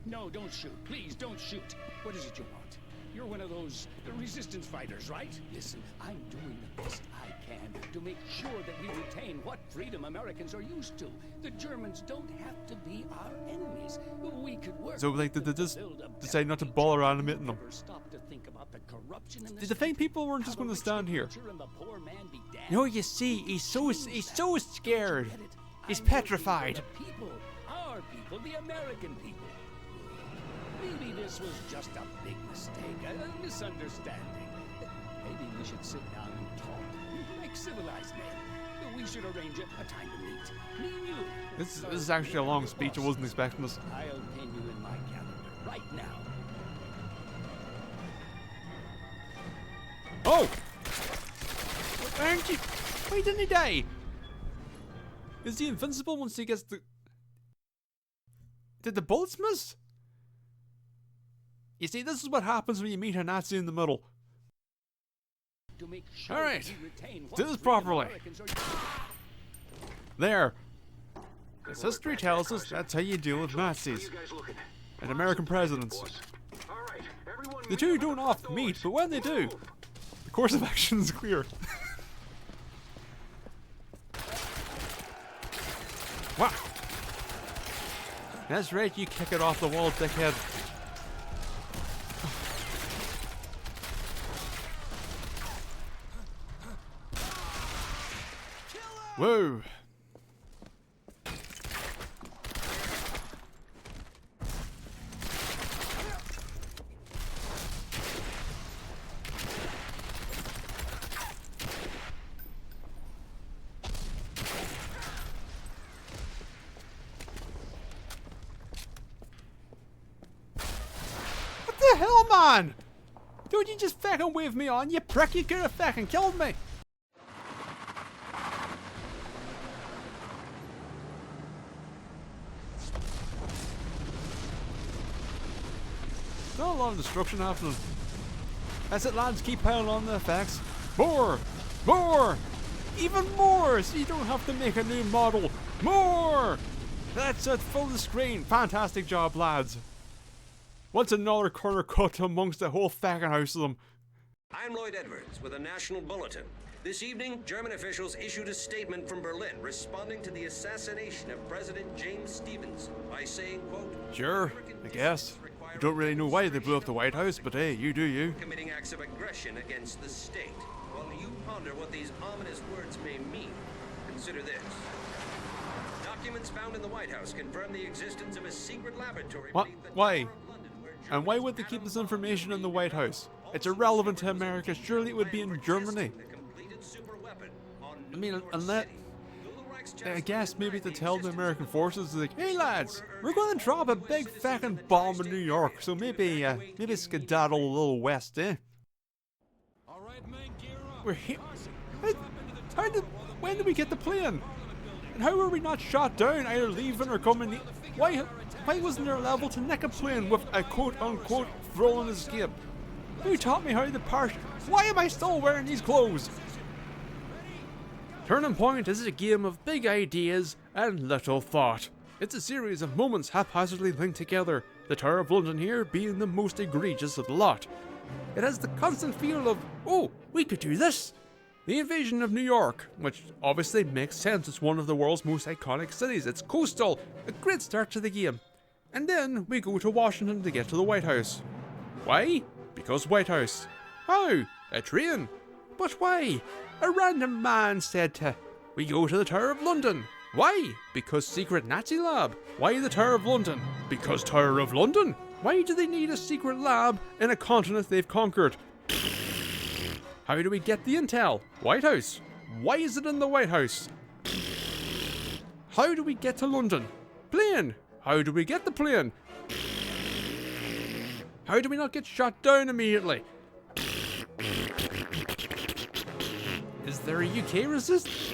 No, don't shoot. Please, don't shoot. What is it you want? You're one of those resistance fighters, right? Listen, I'm doing the best I can to make sure that we retain what freedom Americans are used to. The Germans don't have to be our enemies. We could work. So, like, did they just decide not to bother animating them? Did you think people weren't just going to stand here? No, you see, he's so scared. He's petrified. Our people, the American people. Maybe this was just a big mistake, a misunderstanding. Maybe we should sit down and talk, like civilized men. We should arrange a time to meet. Me and you. This is actually a long speech. I wasn't expecting this. I'll pin you in my calendar right now. Oh! Aren't you? Why didn't he die? Is he invincible once he gets the... Did the bullets miss? You see, this is what happens when you meet a Nazi in the middle. Alright, do this properly. There. As history tells us, that's how you deal with Nazis. And American presidents. The two don't often meet, but when they do, the course of action is clear. Wow. That's right, you kick it off the wall, dickhead. Whoa. What the hell, man? Dude, you just fucking waved me on, you prick, you could have fucking killed me. Not a lot of destruction happening. That's it, lads, keep piling on the effects. More! More! Even more! So you don't have to make a new model. More! That's it, full the screen. Fantastic job, lads. What's another corner cut amongst the whole fucking house of them? I'm Lloyd Edwards with a national bulletin. This evening, German officials issued a statement from Berlin responding to the assassination of President James Stevens by saying, quote, Sure, I guess. I don't really know why they blew up the White House, but hey, you do you. Committing acts of aggression against the state. While you ponder what these ominous words may mean, consider this. Documents found in the White House confirm the existence of a secret laboratory. What? Why? And why would they keep this information in the White House? It's irrelevant to America. Surely it would be in Germany. I mean, unless... I guess maybe to tell the American forces, like, hey lads, we're going to drop a big fucking bomb in New York, so maybe skedaddle a little west, eh? We're here. When did we get the plane? And how were we not shot down, either leaving or coming? Why wasn't there a level to nick a plane with a quote-unquote thrilling escape? Who taught me how to parachute? Why am I still wearing these clothes? Turning Point is a game of big ideas and little thought. It's a series of moments haphazardly linked together, the Tower of London here being the most egregious of the lot. It has the constant feel of, oh, we could do this. The invasion of New York, which obviously makes sense, it's one of the world's most iconic cities, it's coastal, a great start to the game. And then we go to Washington to get to the White House. Why? Because White House. How? A train. But why? A random man said to, we go to the Tower of London. Why? Because secret Nazi lab. Why the Tower of London? Because Tower of London. Why do they need a secret lab in a continent they've conquered? How do we get the intel? White House. Why is it in the White House? How do we get to London? Plane. How do we get the plane? How do we not get shot down immediately? Is there a UK resistance?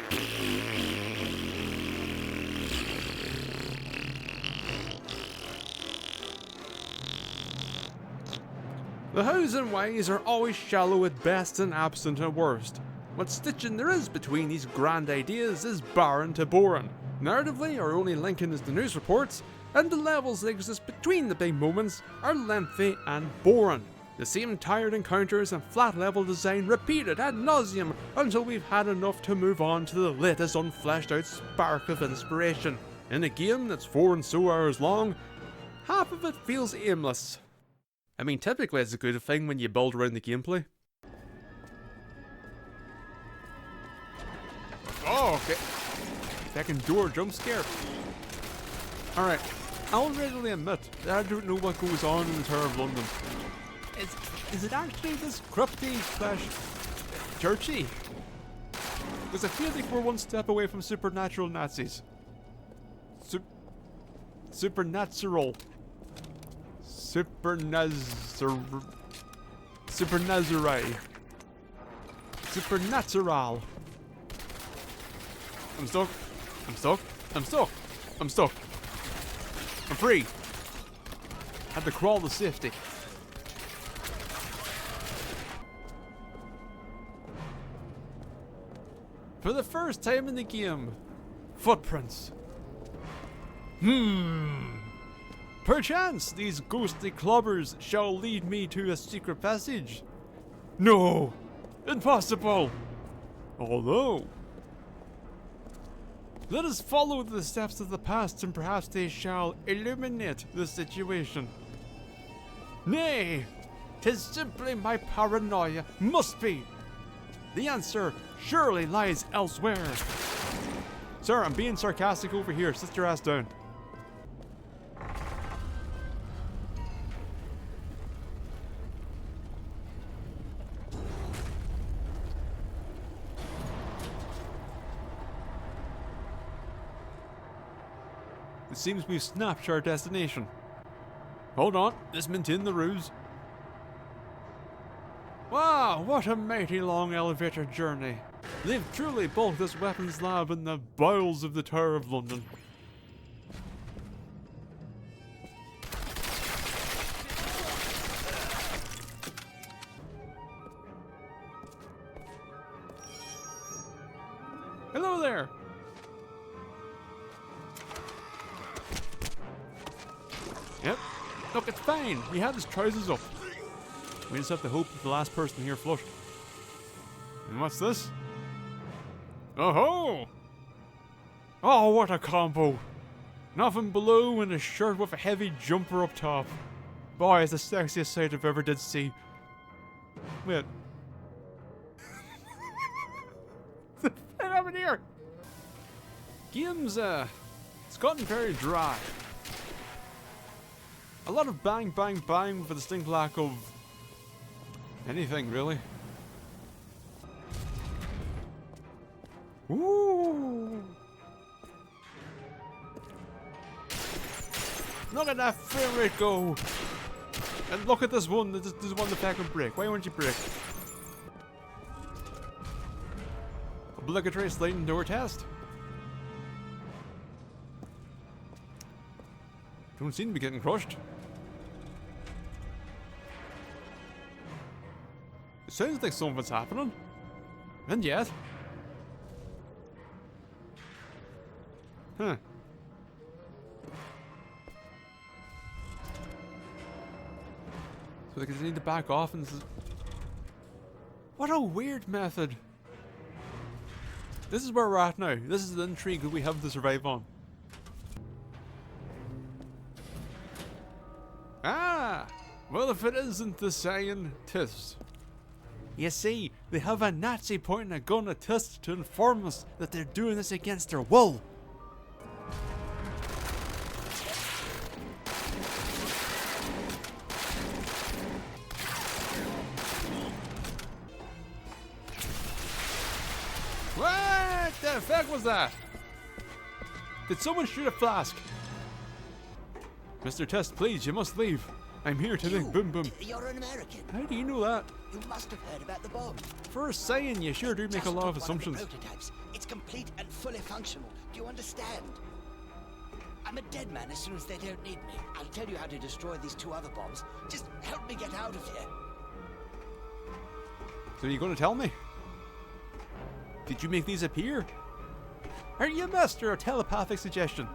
The hows and whys are always shallow at best and absent at worst. What stitching there is between these grand ideas is barren to boring. Narratively, our only linking is the news reports, and the levels that exist between the big moments are lengthy and boring. The same tired encounters and flat level design repeated ad nauseum until we've had enough to move on to the latest unfleshed out spark of inspiration. In a game that's 4 and so hours long, half of it feels aimless. I mean, typically it's a good thing when you build around the gameplay. Oh, okay. Second door jump scare. Alright, I'll readily admit that I don't know what goes on in the Tower of London. Is it actually this crypty / churchy? Because I feel like we're one step away from supernatural Nazis. Supernatural. Supernazari. Supernatural. I'm stuck. I'm stuck. I'm stuck. I'm stuck. I'm free. Had to crawl to safety. For the first time in the game, footprints. Perchance these ghostly clobbers shall lead me to a secret passage. No! Impossible! Although, let us follow the steps of the past and perhaps they shall illuminate the situation. Nay! 'Tis simply my paranoia. Must be! The answer surely lies elsewhere. Sir, I'm being sarcastic over here. Sit your ass down. It seems we've snapped our destination. Hold on, let's maintain the ruse. Wow, what a mighty long elevator journey. They've truly built this weapons lab in the bowels of the Tower of London. Hello there! Yep. Look, it's fine. He had his trousers up. We just have to hope that the last person here flushed. And what's this? Oh ho! Oh, what a combo! Nothing below and a shirt with a heavy jumper up top. Boy, it's the sexiest sight I've ever did see. Wait. What happened here? Game's, it's gotten very dry. A lot of bang, bang, bang with a distinct lack of anything, really. Ooh! Look at that frame rate go! And look at this one, this one the pack would break. Why won't you break? Obligatory sliding door test. Don't seem to be getting crushed. It sounds like something's happening. And yet. Huh. So they need to back off and... What a weird method. This is where we're at now. This is the intrigue that we have to survive on. Ah! Well, if it isn't the scientist. You see, they have a Nazi pointing a gun at us to inform us that they're doing this against their will. the heck was that? Did someone shoot a flask? Mr. Test, please, you must leave. I'm here to make boom boom. You're an American. How do you know that? You must have heard about the bomb. For a saying, you sure do make a lot of assumptions. Prototypes. It's complete and fully functional. Do you understand? I'm a dead man as soon as they don't need me. I'll tell you how to destroy these 2 other bombs. Just help me get out of here. So are you going to tell me? Did you make these appear? Are you a master of telepathic suggestion?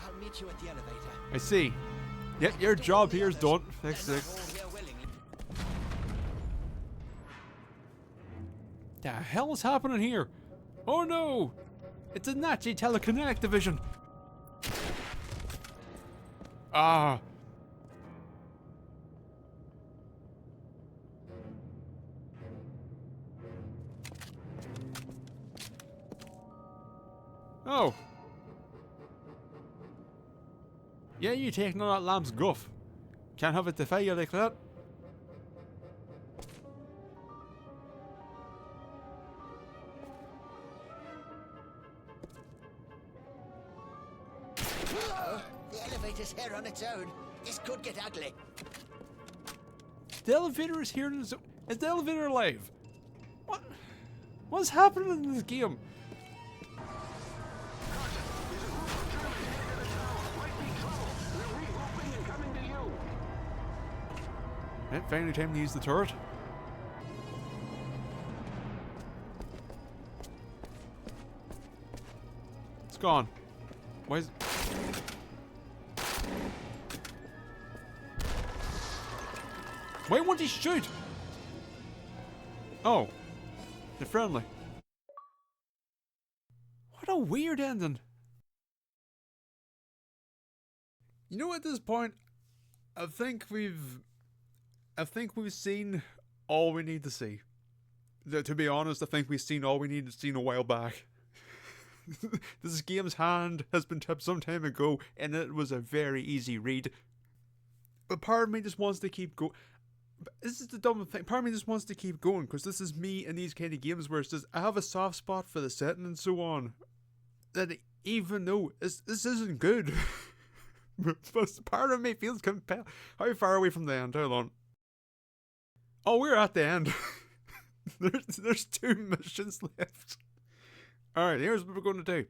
I'll meet you at the elevator. I see. Yet your job here is done. Next six. The hell is happening here? Oh no! It's a Nazi telekinetic division. Ah. Oh. Yeah, you taking on that lamb's guff. Can't have it defy you like that. The elevator's here on its own. This could get ugly. The elevator is here. Is the elevator alive? What? What's happening in this game? Right, finally time to use the turret. It's gone. Why is... Why won't he shoot? Oh. They're friendly. What a weird ending. You know, at this point, I think we've seen all we need to see. To be honest, I think we've seen all we needed to see a while back. This game's hand has been tipped some time ago, and it was a very easy read. But part of me just wants to keep going. This is the dumb thing. Part of me just wants to keep going, because this is me in these kind of games where it's just, I have a soft spot for the setting and so on. That even though this isn't good, but part of me feels compelled. How far away from the end? Hold on. Oh, we're at the end. There's 2 missions left. Alright, here's what we're going to do.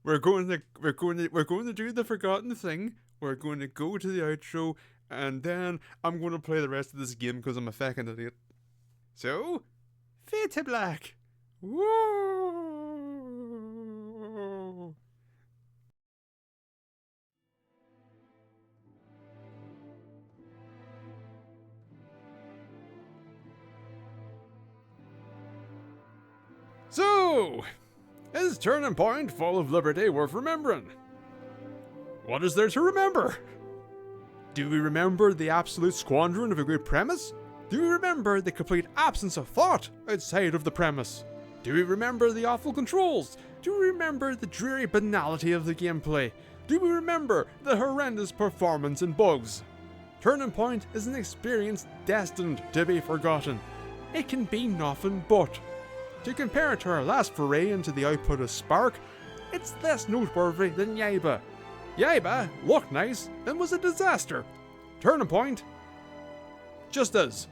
We're going to do the forgotten thing. We're going to go to the outro, and then I'm going to play the rest of this game because I'm a fucking idiot. So, fade to black. Woo! So, is Turning Point Fall of Liberty worth remembering? What is there to remember? Do we remember the absolute squandering of a good premise? Do we remember the complete absence of thought outside of the premise? Do we remember the awful controls? Do we remember the dreary banality of the gameplay? Do we remember the horrendous performance and bugs? Turning Point is an experience destined to be forgotten. It can be nothing but. To compare it to our last foray into the output of Spark, it's less noteworthy than Yaiba. Yaiba looked nice and was a disaster. Turning Point just is.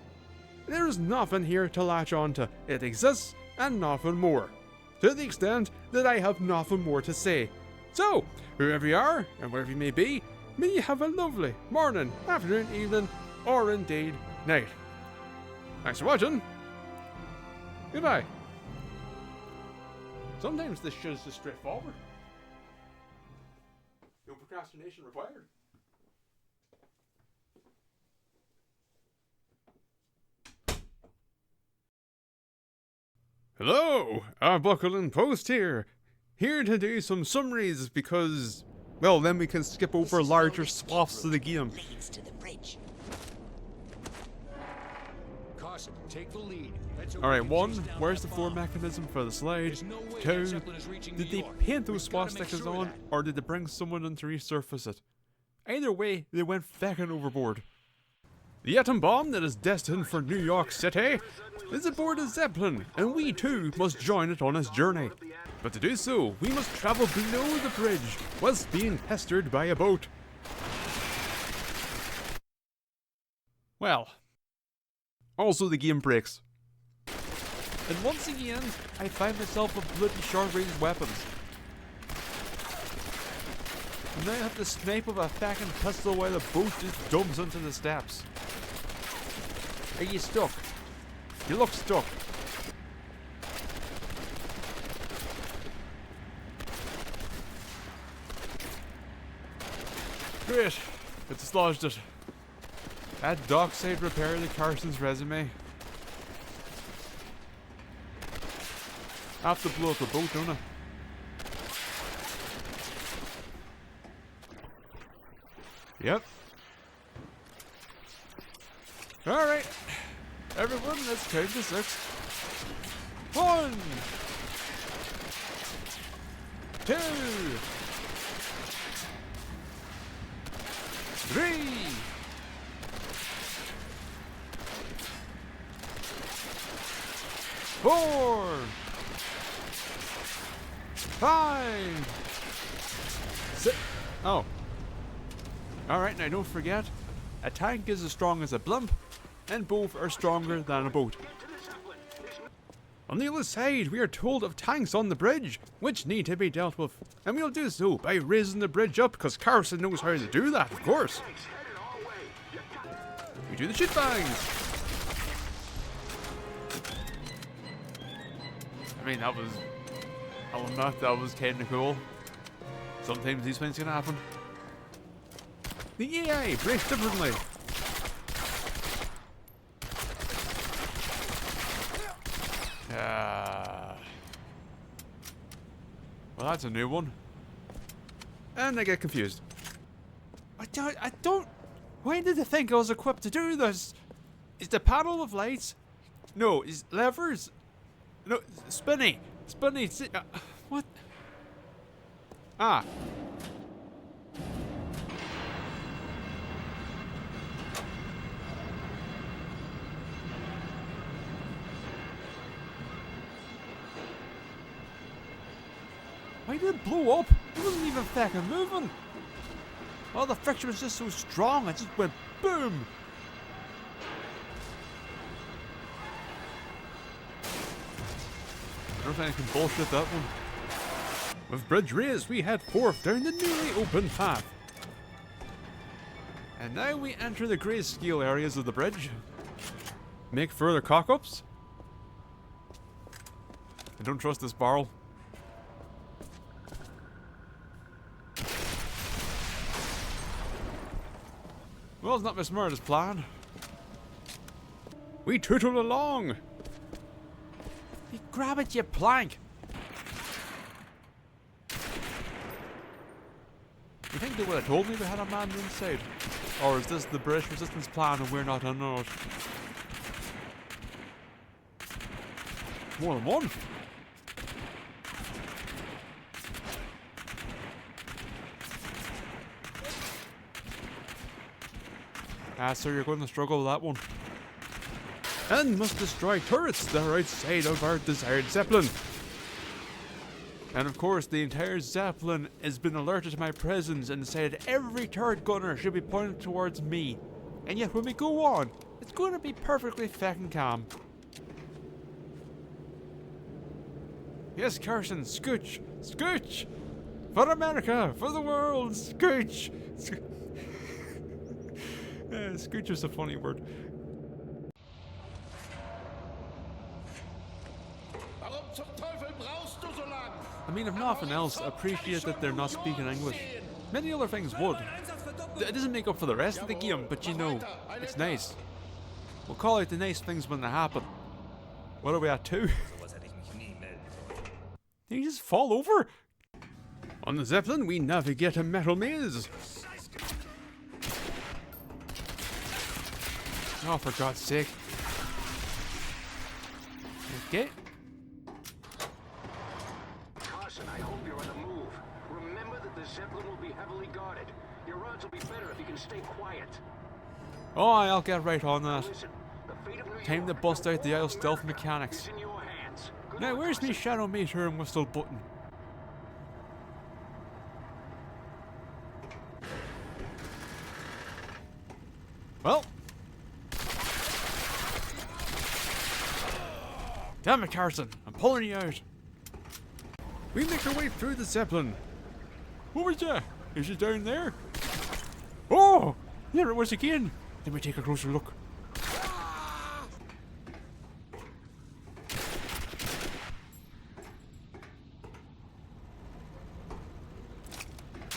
There is nothing here to latch onto. It exists and nothing more. To the extent that I have nothing more to say. So, whoever you are and wherever you may be, may you have a lovely morning, afternoon, evening, or indeed night. Thanks for watching. Goodbye. Sometimes this shit is just straightforward. No procrastination required. Hello, Arebuckle and Post here. Here to do some summaries because, well, then we can skip over larger swaths of the game. Leads to the bridge. Carson, take the lead. Alright, 1, where's the floor mechanism for the slide? 2, did they paint those swastikas on, or did they bring someone in to resurface it? Either way, they went feckin' overboard. The atom bomb that is destined for New York City is aboard a Zeppelin, and we too must join it on its journey. But to do so, we must travel below the bridge whilst being pestered by a boat. Well, also the game breaks. And once again, I find myself with bloody short-range weapons. And now I have to snipe with a fucking pistol while the boat just dumps into the steps. Are you stuck? You look stuck. Great, it dislodged it. That dockside repair to Carson's resume. I have to blow up the boat, don't I? Yep. Alright. Everyone, let's count to 6. 1, 2, 3, 4, 5, 6. Oh. Alright, now don't forget, a tank is as strong as a blimp, and both are stronger than a boat. On the other side, we are told of tanks on the bridge, which need to be dealt with, and we'll do so by raising the bridge up, because Carson knows how to do that, of course. We do the shit bangs. I mean, that was, I'll admit, that was kinda cool. Sometimes these things can happen. The AI breaks differently. Well, that's a new one. And I get confused. I don't. Why did they think I was equipped to do this? Is the paddle with lights? No. Is levers? No. Spinny. Spinny. What? Ah. Why did it blow up? It wasn't even fucking moving. Oh, the friction was just so strong, it just went boom. I don't think I can bullshit that one. With bridge raised, we head forth down the newly opened path. And now we enter the grayscale areas of the bridge. Make further cock-ups. I don't trust this barrel. Well, it's not my smartest plan. We tootle along. You grab it, you plank. You think they would have told me we had a man inside? Or is this the British resistance plan and we're not on it? More than one. Ah, so you're going to struggle with that one. And must destroy turrets that are outside of our desired Zeppelin. And of course, the entire Zeppelin has been alerted to my presence and said every turret gunner should be pointed towards me. And yet when we go on, it's going to be perfectly fucking calm. Yes, Carson, scooch! Scooch! For America! For the world! Scooch! Scooch is a funny word. I mean, if nothing else, appreciate that they're not speaking English. Many other things would. It doesn't make up for the rest of the game, but you know, it's nice. We'll call out the nice things when they happen. What are we at, 2? Did he just fall over? On the Zeppelin, we navigate a metal maze. Oh, for God's sake. Okay. Carson, I hope you're on the move. Remember that the Zeppelin will be heavily guarded. Your odds will be better if you can stay quiet. Oh, I'll get right on that. Listen, the fate of New Time York to bust out the Isle Stealth is mechanics. in your hands. Good Now, luck, where's me Carson. shadow meter and whistle button? Well. Damn it, Carson. I'm pulling you out. We make our way through the Zeppelin. What was that? Is it down there? Oh! There it was again. Let me take a closer look.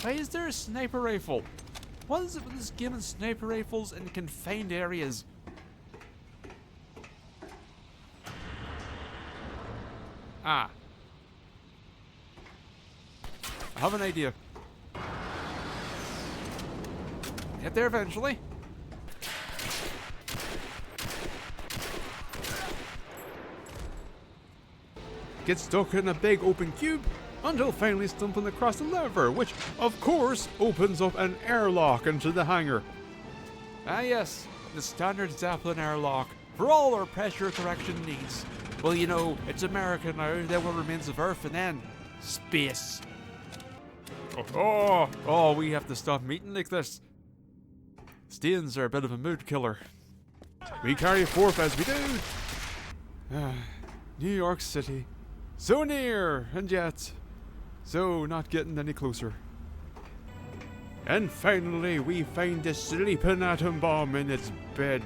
Why is there a sniper rifle? What is it with this game and sniper rifles in confined areas? Ah. I have an idea. Get there eventually. Get stuck in a big open cube until finally stumbling across a lever, which, of course, opens up an airlock into the hangar. Ah yes, the standard Zeppelin airlock for all our pressure correction needs. Well, you know, it's America now, then what remains of Earth, and then space. Oh, we have to stop meeting like this. Stains are a bit of a mood killer. We carry forth as we do. New York City. So near, and yet, so not getting any closer. And finally, we find the sleeping atom bomb in its bed.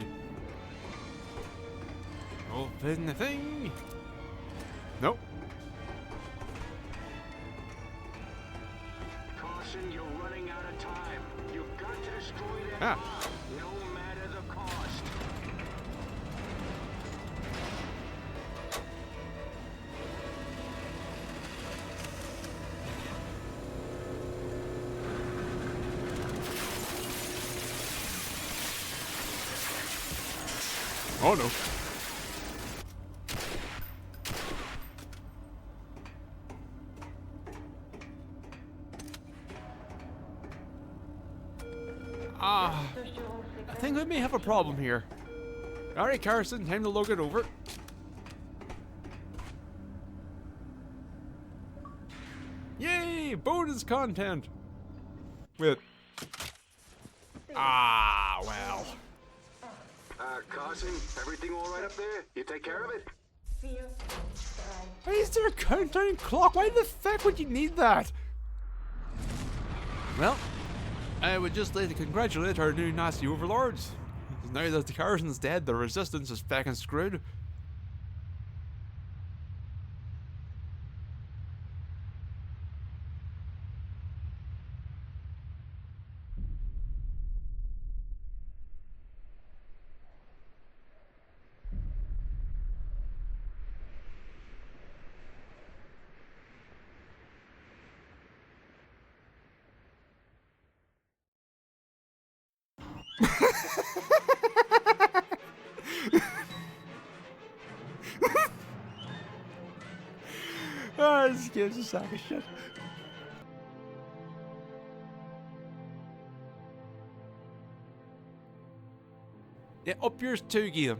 Open the thing. Nope. Carson, you're running out of time. You've got to destroy that bomb, no matter the cost. Oh no. I think we may have a problem here. Alright, Carson, time to lug it over. Yay! Bonus content! Wait. Ah, well. Carson, everything all right up there? You take care of it? Why is there a countdown clock? Why the fuck would you need that? Well, I would just like to congratulate our new Nazi overlords. Now that the Carson's dead, the resistance is fucking screwed. Ah, this game's a sack of shit. Yeah, up yours too, game.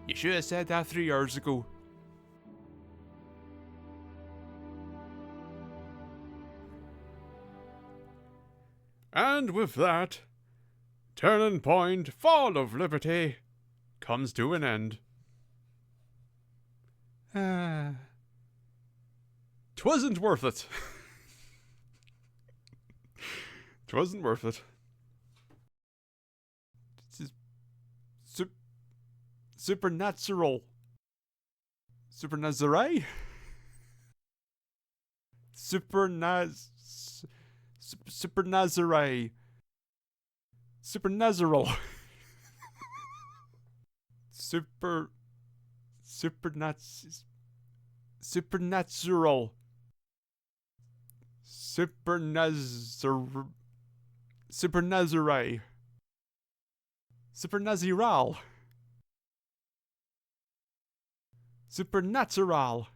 You should have said that 3 hours ago. And with that, Turning Point, Fall of Liberty, comes to an end. 'Twasn't worth it. 'Twasn't worth it. Supernatural. Supernazare? Supernazare. Supernatural. Supernatural. Supernazare. Supernaziral. Supernatural.